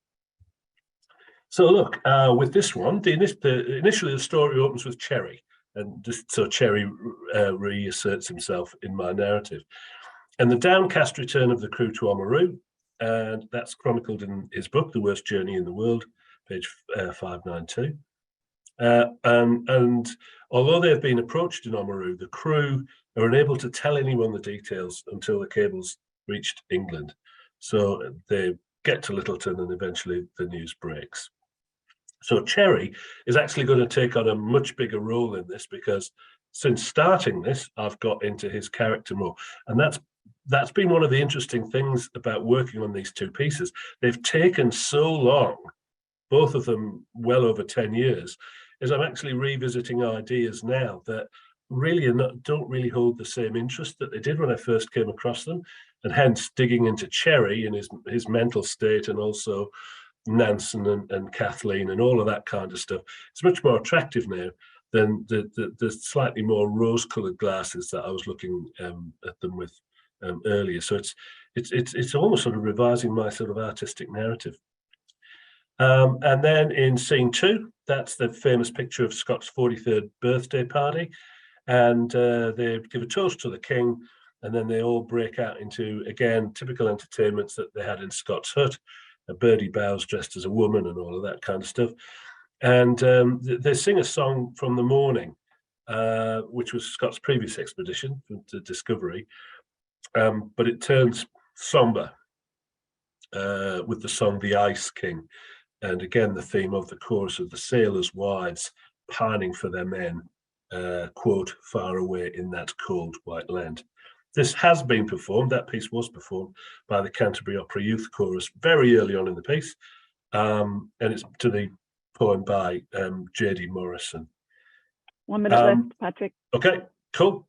So look, with this one, initially the story opens with Cherry, and just so Cherry reasserts himself in my narrative, and the downcast return of the crew to Oamaru, and that's chronicled in his book, The Worst Journey in the World, page 592. And although they've been approached in Oamaru, the crew are unable to tell anyone the details until the cables reached England. So they get to Littleton and eventually the news breaks. So Cherry is actually going to take on a much bigger role in this, because since starting this, I've got into his character more. And that's been one of the interesting things about working on these two pieces. They've taken so long, both of them well over 10 years, is I'm actually revisiting ideas now that really don't really hold the same interest that they did when I first came across them, and hence digging into Cherry and his mental state, and also Nansen and Kathleen and all of that kind of stuff. It's much more attractive now than the slightly more rose-coloured glasses that I was looking at them with earlier. So it's almost sort of revising my sort of artistic narrative. And then in scene 2, that's the famous picture of Scott's 43rd birthday party. And they give a toast to the king, and then they all break out into, again, typical entertainments that they had in Scott's hut. Birdie Bowes dressed as a woman and all of that kind of stuff. And they sing a song from the morning, which was Scott's previous expedition to Discovery. But it turns somber with the song The Ice King. And again, the theme of the chorus of the sailors' wives pining for their men, quote, far away in that cold white land. This has been performed, that piece was performed by the Canterbury Opera Youth Chorus very early on in the piece. And it's to the poem by J.D. Morrison. 1 minute left, Patrick. Okay, cool.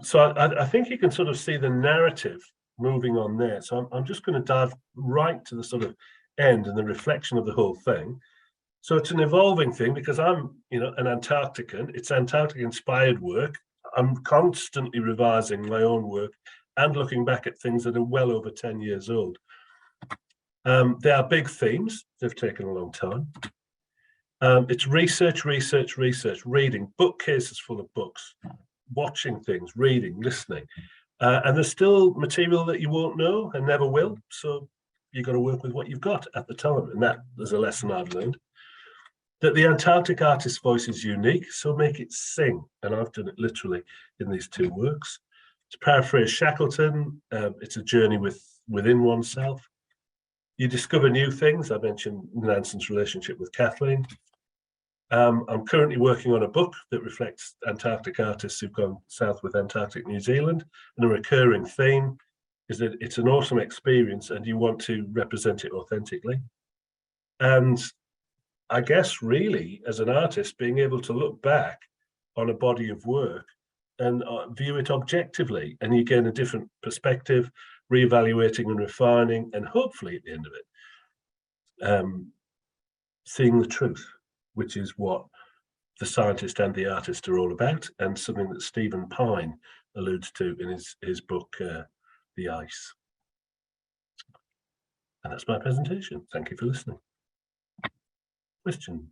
So I think you can sort of see the narrative moving on there. So I'm just going to dive right to the sort of end and the reflection of the whole thing. So it's an evolving thing because I'm, you know, an Antarctican. It's Antarctic inspired work. I'm constantly revising my own work and looking back at things that are well over 10 years old. They are big themes. They've taken a long time. It's research, reading, bookcases full of books, watching things, reading, listening. And there's still material that you won't know and never will. So you've got to work with what you've got at the time. And that is a lesson I've learned. That the Antarctic artist's voice is unique, so make it sing. And I've done it literally in these two works. To paraphrase Shackleton, it's a journey within oneself. You discover new things. I mentioned Nanson's relationship with Kathleen. I'm currently working on a book that reflects Antarctic artists who've gone south with Antarctic New Zealand. And a recurring theme is that it's an awesome experience and you want to represent it authentically. And I guess really, as an artist, being able to look back on a body of work and view it objectively, and you gain a different perspective, reevaluating and refining, and hopefully at the end of it, seeing the truth, which is what the scientist and the artist are all about, and something that Stephen Pine alludes to in his book, The Ice. And that's my presentation. Thank you for listening. Question?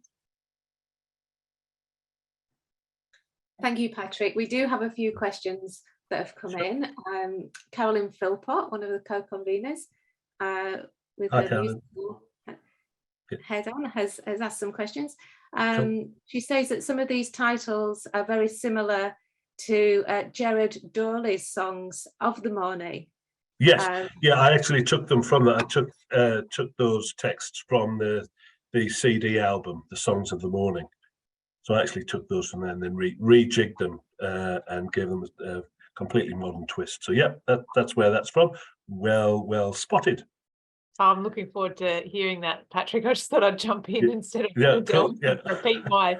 Thank you, Patrick. We do have a few questions that have come in. Carolyn Philpott, one of the co-conveners, with Hi, her Carolyn. musical head on, has asked some questions. Sure. She says that some of these titles are very similar to Gerard Dawley's songs of the morning. Yes, yeah, I actually took them from that. I took those texts from the CD album, The Songs of the Morning. So I actually took those from there and then rejigged them and gave them a completely modern twist. So yeah, that's where that's from. Well spotted. I'm looking forward to hearing that, Patrick. I just thought I'd jump in instead of Cool, repeat my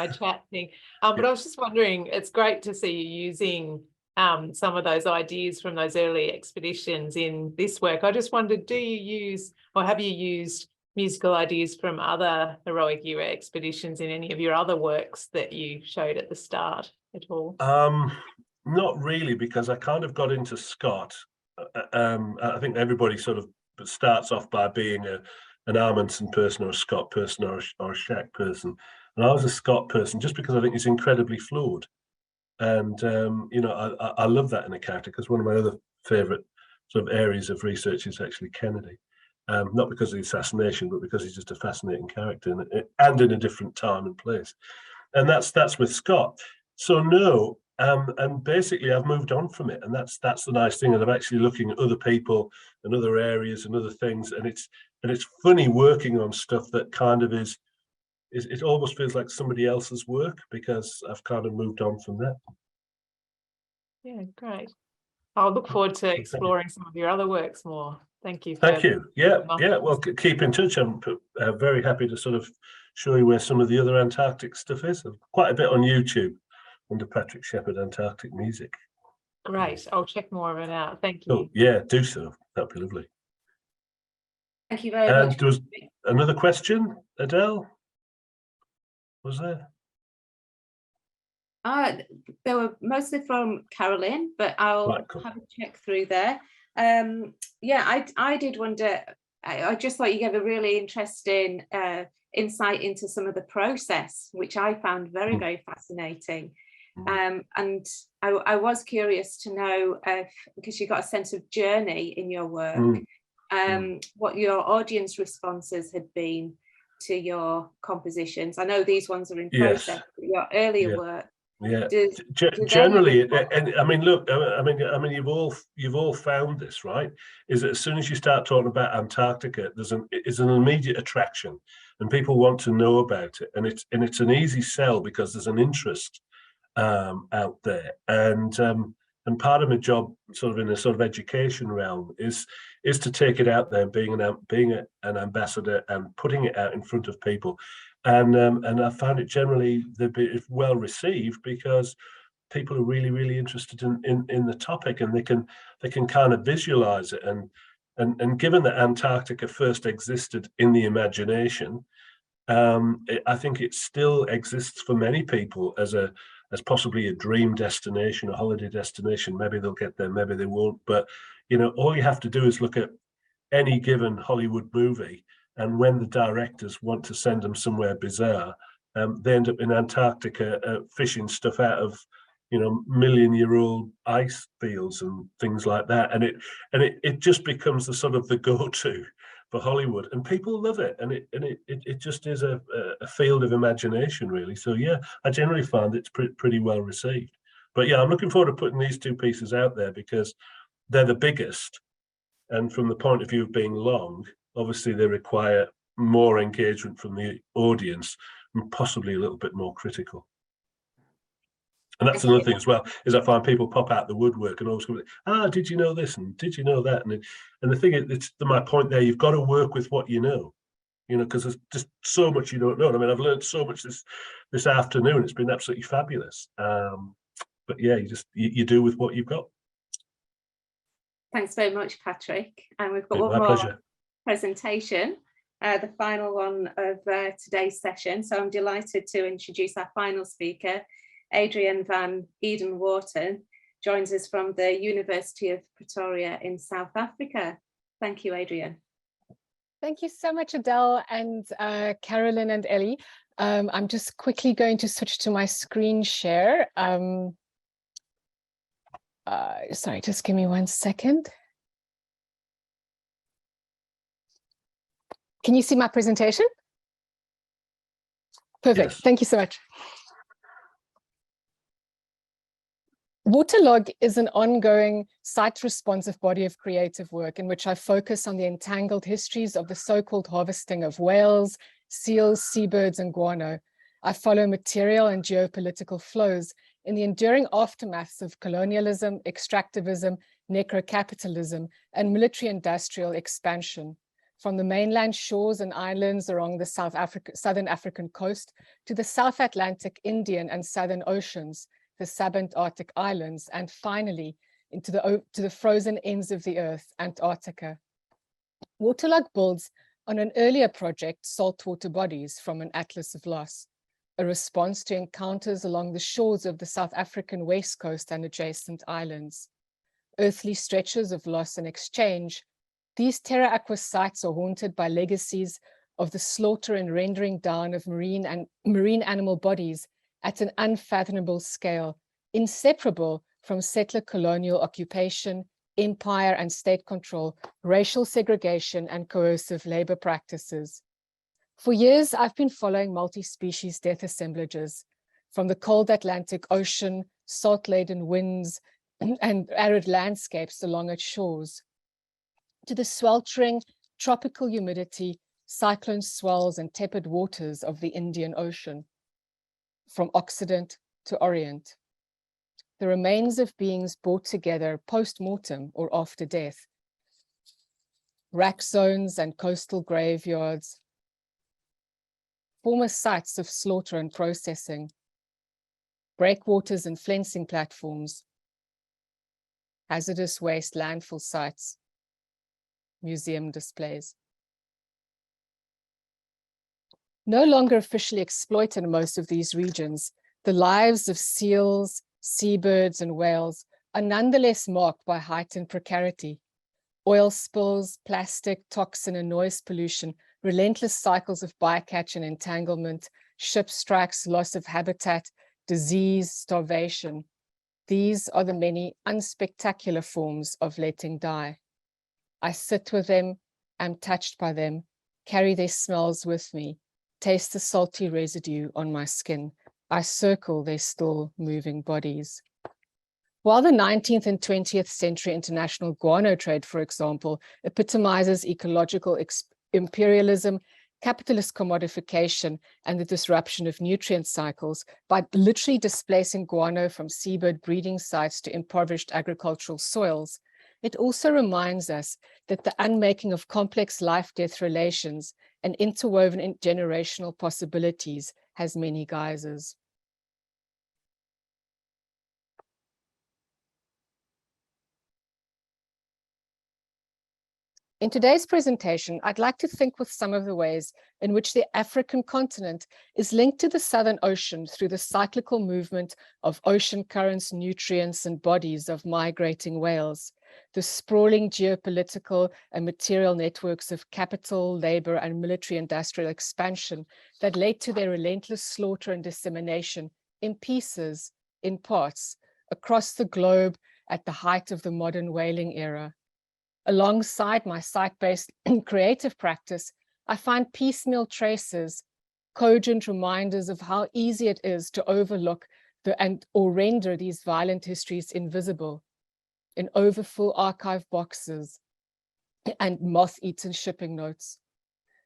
chat thing. But I was just wondering, it's great to see you using some of those ideas from those early expeditions in this work. I just wondered, do you use or have you used musical ideas from other heroic era expeditions in any of your other works that you showed at the start at all? Not really, because I kind of got into Scott. I think everybody sort of starts off by being an Amundsen person or a Scott person or a Shack person. And I was a Scott person just because I think he's incredibly flawed. And, you know, I love that in a character because one of my other favorite sort of areas of research is actually Kennedy. Not because of the assassination, but because he's just a fascinating character and in a different time and place. And that's with Scott. So no, and basically I've moved on from it. And that's the nice thing, that I'm actually looking at other people and other areas and other things. And it's funny working on stuff that kind of is it almost feels like somebody else's work because I've kind of moved on from that. Yeah, great. I'll look forward to exploring some of your other works more. Thank you. Thank you. Yeah. Well, keep in touch. I'm very happy to sort of show you where some of the other Antarctic stuff is. Quite a bit on YouTube under Patrick Shepherd Antarctic Music. Great. I'll check more of it out. Thank you. Oh, yeah, do so. That'd be lovely. Thank you very much. And there was another question, Adele? Was there? They were mostly from Carolyn, but I'll have a check through there. Yeah, I did wonder, I just thought you gave a really interesting insight into some of the process, which I found very, very fascinating. And I was curious to know, because you got a sense of journey in your work, what your audience responses had been to your compositions. I know these ones are in process, but your earlier work. Yeah, generally, and I mean, look, I mean, you've all found this, right? Is that as soon as you start talking about Antarctica, it's an immediate attraction, and people want to know about it, and it's an easy sell because there's an interest out there, and part of my job, sort of in a sort of education realm, is to take it out there, being an ambassador and putting it out in front of people. And I found it generally well received because people are really, really interested in the topic, and they can kind of visualize it. And given that Antarctica first existed in the imagination, I think it still exists for many people as possibly a dream destination, a holiday destination. Maybe they'll get there, maybe they won't. But all you have to do is look at any given Hollywood movie, and when the directors want to send them somewhere bizarre, they end up in Antarctica fishing stuff out of million-year-old ice fields and things like that, and it just becomes the sort of the go-to for Hollywood, and people love it, and it just is a field of imagination, really. So yeah, I generally find it's pretty well received. But yeah, I'm looking forward to putting these two pieces out there because they're the biggest, and from the point of view of being long, obviously they require more engagement from the audience and possibly a little bit more critical. And that's another thing as well, is I find people pop out the woodwork and always go, did you know this? And did you know that? And the thing is, it's my point there, you've got to work with what you know, because there's just so much you don't know. I mean, I've learned so much this afternoon. It's been absolutely fabulous. But yeah, you do with what you've got. Thanks very much, Patrick. And we've got one more presentation, the final one of today's session. So I'm delighted to introduce our final speaker. Adrian van Eden-Wharton joins us from the University of Pretoria in South Africa. Thank you, Adrian. Thank you so much, Adele and Carolyn and Ellie. I'm just quickly going to switch to my screen share. Sorry, just give me 1 second. Can you see my presentation? Perfect. Yes. Thank you so much. Waterlog is an ongoing site-responsive body of creative work in which I focus on the entangled histories of the so-called harvesting of whales, seals, seabirds, and guano. I follow material and geopolitical flows in the enduring aftermaths of colonialism, extractivism, necrocapitalism, and military-industrial expansion. From the mainland shores and islands along the southern African coast to the South Atlantic, Indian, and Southern Oceans, the subantarctic islands, and finally into the frozen ends of the earth, Antarctica. Waterlog builds on an earlier project, Saltwater Bodies from an Atlas of Loss, a response to encounters along the shores of the South African west coast and adjacent islands. Earthly stretches of loss and exchange, these terra aqua sites are haunted by legacies of the slaughter and rendering down of marine animal bodies at an unfathomable scale, inseparable from settler colonial occupation, empire and state control, racial segregation, and coercive labor practices. For years, I've been following multi-species death assemblages, from the cold Atlantic Ocean, salt-laden winds, and arid landscapes along its shores, to the sweltering tropical humidity, cyclone swells, and tepid waters of the Indian Ocean. From Occident to Orient, the remains of beings brought together post-mortem or after death, rack zones and coastal graveyards, former sites of slaughter and processing, breakwaters and fencing platforms, hazardous waste landfill sites, museum displays. No longer officially exploited in most of these regions, the lives of seals, seabirds, and whales are nonetheless marked by heightened precarity. Oil spills, plastic, toxin, and noise pollution, relentless cycles of bycatch and entanglement, ship strikes, loss of habitat, disease, starvation. These are the many unspectacular forms of letting die. I sit with them, am touched by them, carry their smells with me, taste the salty residue on my skin. I circle their still moving bodies. While the 19th and 20th century international guano trade, for example, epitomizes ecological imperialism, capitalist commodification, and the disruption of nutrient cycles by literally displacing guano from seabird breeding sites to impoverished agricultural soils, it also reminds us that the unmaking of complex life-death relations and interwoven generational possibilities has many guises. In today's presentation, I'd like to think with some of the ways in which the African continent is linked to the Southern Ocean through the cyclical movement of ocean currents, nutrients, and bodies of migrating whales, the sprawling geopolitical and material networks of capital, labor, and military-industrial expansion that led to their relentless slaughter and dissemination in pieces, in parts, across the globe at the height of the modern whaling era. Alongside my site-based creative practice, I find piecemeal traces, cogent reminders of how easy it is to overlook or render these violent histories invisible in overfull archive boxes and moth-eaten shipping notes.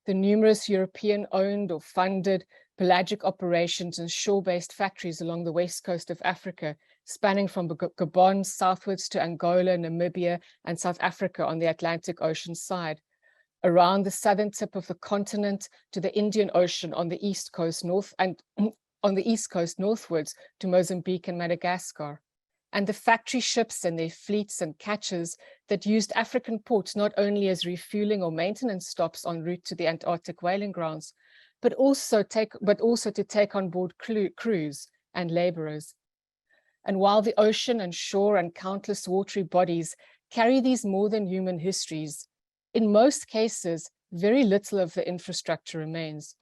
The numerous European-owned or funded pelagic operations and shore-based factories along the west coast of Africa, spanning from Gabon southwards to Angola, Namibia, and South Africa on the Atlantic Ocean side, around the southern tip of the continent to the Indian Ocean on the east coast northwards to Mozambique and Madagascar, and the factory ships and their fleets and catches that used African ports not only as refueling or maintenance stops en route to the Antarctic whaling grounds, but also to take on board crews and laborers. And while the ocean and shore and countless watery bodies carry these more than human histories, in most cases, very little of the infrastructure remains.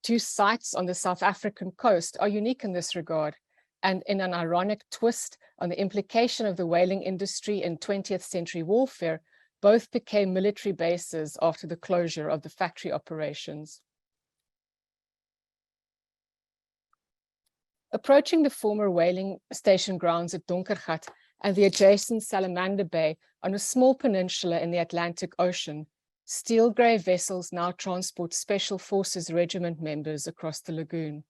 2 sites on the South African coast are unique in this regard, and in an ironic twist on the implication of the whaling industry in 20th century warfare, both became military bases after the closure of the factory operations. Approaching the former whaling station grounds at Donkergat and the adjacent Salamander Bay on a small peninsula in the Atlantic Ocean, steel grey vessels now transport Special Forces Regiment members across the lagoon.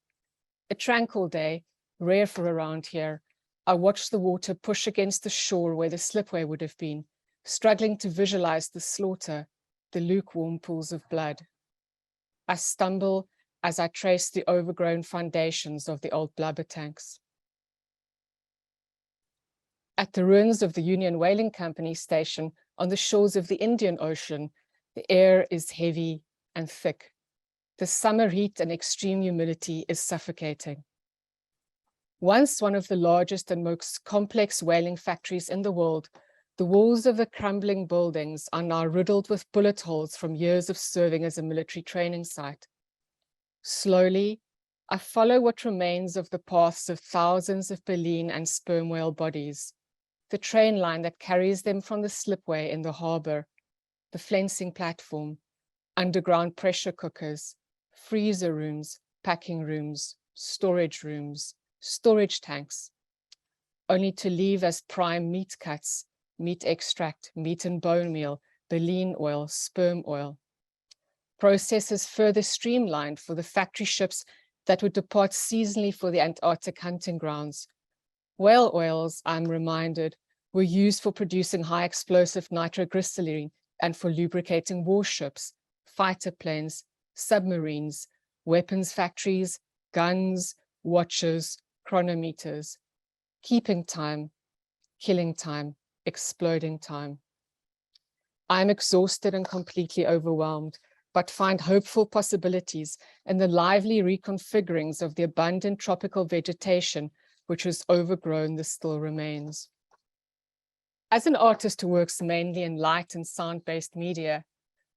A tranquil day, rare for around here, I watched the water push against the shore where the slipway would have been, struggling to visualize the slaughter, the lukewarm pools of blood. I stumble as I trace the overgrown foundations of the old blubber tanks. At the ruins of the Union Whaling Company station on the shores of the Indian Ocean, the air is heavy and thick. The summer heat and extreme humidity is suffocating. Once one of the largest and most complex whaling factories in the world, the walls of the crumbling buildings are now riddled with bullet holes from years of serving as a military training site. Slowly, I follow what remains of the paths of thousands of baleen and sperm whale bodies, the train line that carries them from the slipway in the harbor, the flensing platform, underground pressure cookers, freezer rooms, packing rooms, storage tanks, only to leave as prime meat cuts, meat extract, meat and bone meal, baleen oil, sperm oil. Processes further streamlined for the factory ships that would depart seasonally for the Antarctic hunting grounds. Whale oils, I'm reminded, were used for producing high explosive nitroglycerin and for lubricating warships, fighter planes, submarines, weapons factories, guns, watches, chronometers, keeping time, killing time, exploding time. I'm exhausted and completely overwhelmed, but find hopeful possibilities in the lively reconfigurings of the abundant tropical vegetation which has overgrown the still remains. As an artist who works mainly in light and sound-based media,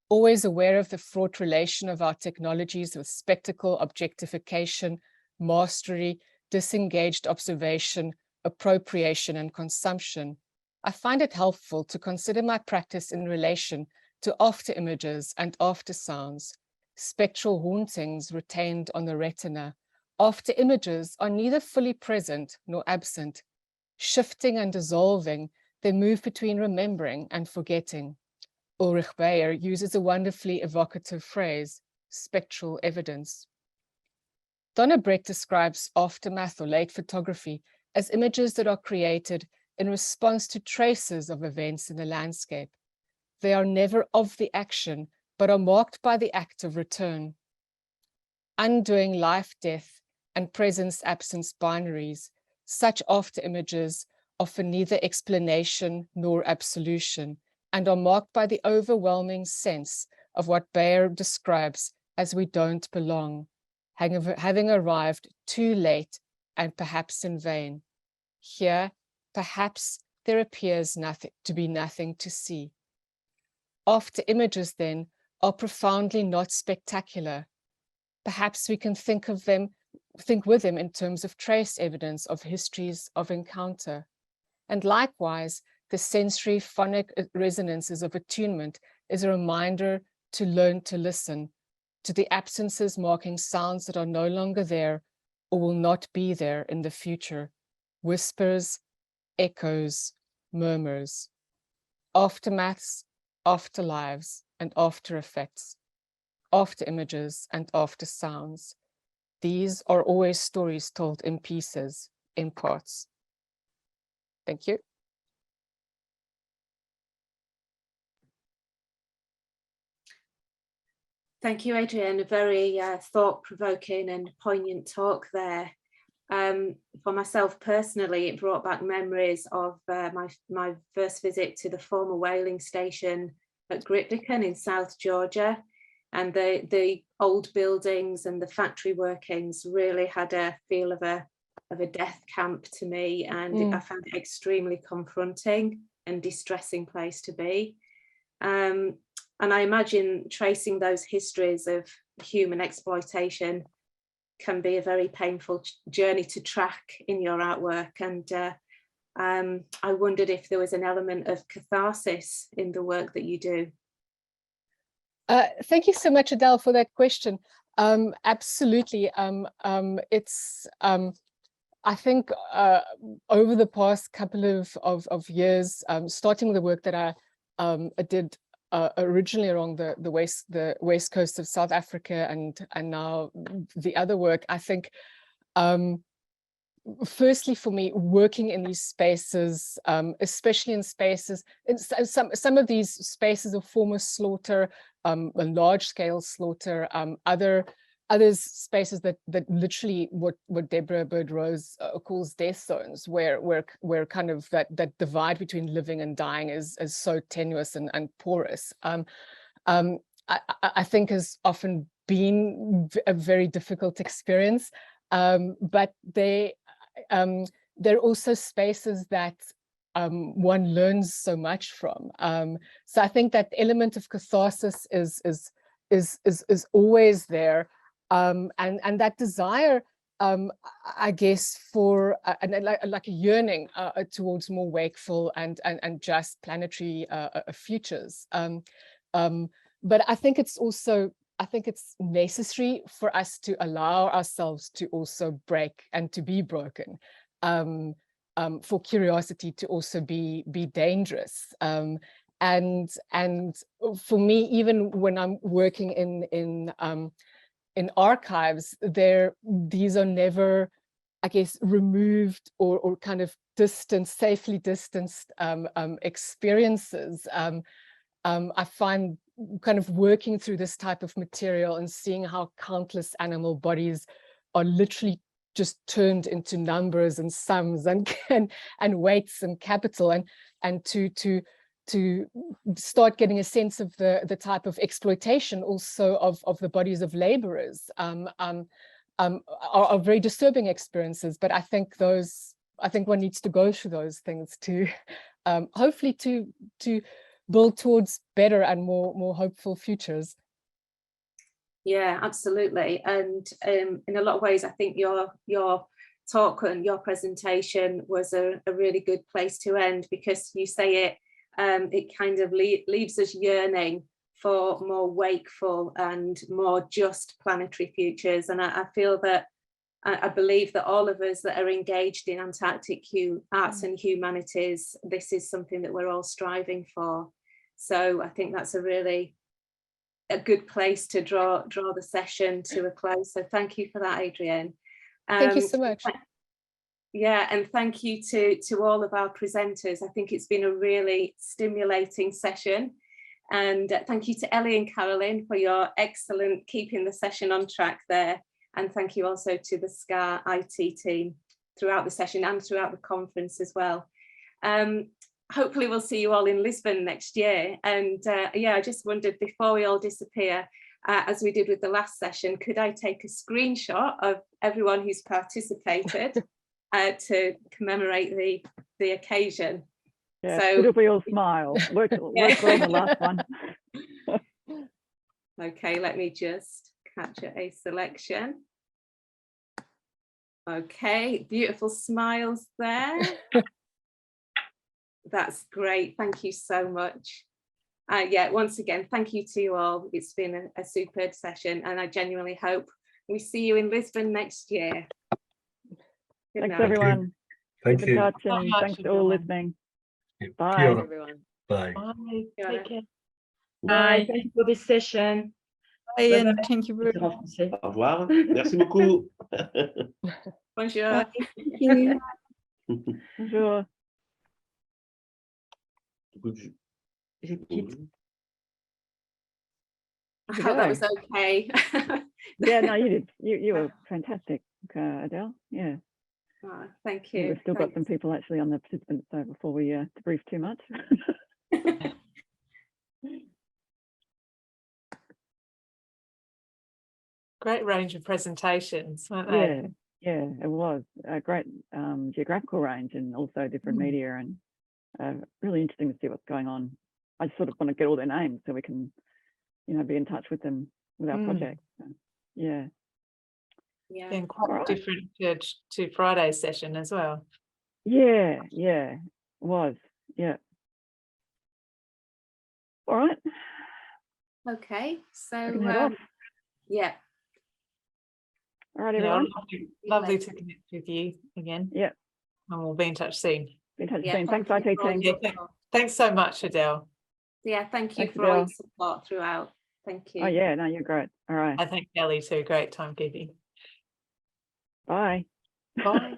always aware of the fraught relation of our technologies with spectacle, objectification, mastery, disengaged observation, appropriation, and consumption, I find it helpful to consider my practice in relation to after images and after sounds, spectral hauntings retained on the retina. After images are neither fully present nor absent. Shifting and dissolving, they move between remembering and forgetting. Ulrich Beyer uses a wonderfully evocative phrase, spectral evidence. Donna Brett describes aftermath or late photography as images that are created in response to traces of events in the landscape. They are never of the action, but are marked by the act of return. Undoing life, death, and presence-absence binaries, such after images offer neither explanation nor absolution, and are marked by the overwhelming sense of what Bayer describes as we don't belong, having arrived too late and perhaps in vain. Here, perhaps there appears to be nothing to see. After images, then, are profoundly not spectacular. Perhaps we can think with them in terms of trace evidence of histories of encounter. And likewise, the sensory phonic resonances of attunement is a reminder to learn to listen to the absences marking sounds that are no longer there or will not be there in the future. Whispers, echoes, murmurs, aftermaths, afterlives, and after effects, after images and after sounds. These are always stories told in pieces, in parts. Thank you. Thank you, Adrienne. A very thought-provoking and poignant talk there. For myself personally, it brought back memories of my first visit to the former whaling station at Grytviken in South Georgia, and the old buildings and the factory workings really had a feel of a death camp to me, and I found it extremely confronting and distressing place to be. And I imagine tracing those histories of human exploitation can be a very painful journey to track in your artwork. And I wondered if there was an element of catharsis in the work that you do. Thank you so much, Adele, for that question. Absolutely. It's, I think over the past couple of years, starting with the work that I did originally along the west coast of South Africa, and now the other work, I think, firstly for me, working in these spaces, especially in spaces, some of these spaces of former slaughter, a large-scale slaughter, others spaces that literally what Deborah Bird-Rose calls death zones, where kind of that divide between living and dying is so tenuous and porous. I think has often been a very difficult experience, but they're also spaces that one learns so much from. So I think that element of catharsis is always there. And that desire, I guess, for like a yearning towards more wakeful and just planetary futures. But I think it's also, it's necessary for us to allow ourselves to also break and to be broken, for curiosity to also be dangerous. And for me, even when I'm working in archives, these are never, I guess, removed or kind of safely distanced experiences. I find kind of working through this type of material and seeing how countless animal bodies are literally just turned into numbers and sums and weights and capital, and to start getting a sense of the type of exploitation also of the bodies of laborers are very disturbing experiences. But I think one needs to go through those things to hopefully to build towards better and more hopeful futures. Yeah, absolutely. And in a lot of ways, I think your talk and your presentation was a really good place to end, because you say it kind of leaves us yearning for more wakeful and more just planetary futures. And I feel that, I believe that all of us that are engaged in Antarctic arts and humanities, this is something that we're all striving for. So I think that's a good place to draw the session to a close. So thank you for that, Adrienne. Thank you so much. Yeah, and thank you to all of our presenters. I think it's been a really stimulating session. And thank you to Ellie and Carolyn for your excellent keeping the session on track there. And thank you also to the SCAR IT team throughout the session and throughout the conference as well. hopefully we'll see you all in Lisbon next year. And yeah, I just wondered, before we all disappear, as we did with the last session, could I take a screenshot of everyone who's participated to commemorate the occasion? Yeah, so it'll be all smile. Work well on the last one. Okay, let me just capture a selection. Okay, beautiful smiles there. That's great. Thank you so much. Yeah, once again, thank you to you all. It's been a superb session, and I genuinely hope we see you in Lisbon next year. Good Thanks, night. everyone. Thank Keep in you. touch, and thanks to all listening. Bye. Kia ora. Everyone. Bye. Bye. Take care. Bye. Thank you for this session. Bye, and thank you very much. Au revoir. Merci beaucoup. Bonjour. Thank you. Bonjour. I hope that was okay. Yeah, no, you did. You were fantastic, Adele. Yeah. Oh, thank I think you. we've still got some people actually on the participants, so before we debrief too much. Great range of presentations, weren't they? Yeah, it was a great geographical range, and also different media, and really interesting to see what's going on. I just sort of want to get all their names so we can, be in touch with them with our project. So, yeah. Yeah. And quite different to Friday's session as well. Yeah, it was. Yeah. All right. Okay, so We can head off. yeah. All right, Yeah, everyone. lovely to connect with you again. Yeah. And we'll be in touch soon. Be in touch Yeah, soon. Thanks, thank you IT for all team. your Yeah, support. thanks so much, Adele. Yeah, thank you Thanks, for all your Adele. support throughout. Thank you. Oh, yeah, no, you're great. All right. I think Ellie too. Great timekeeping. Bye. Bye.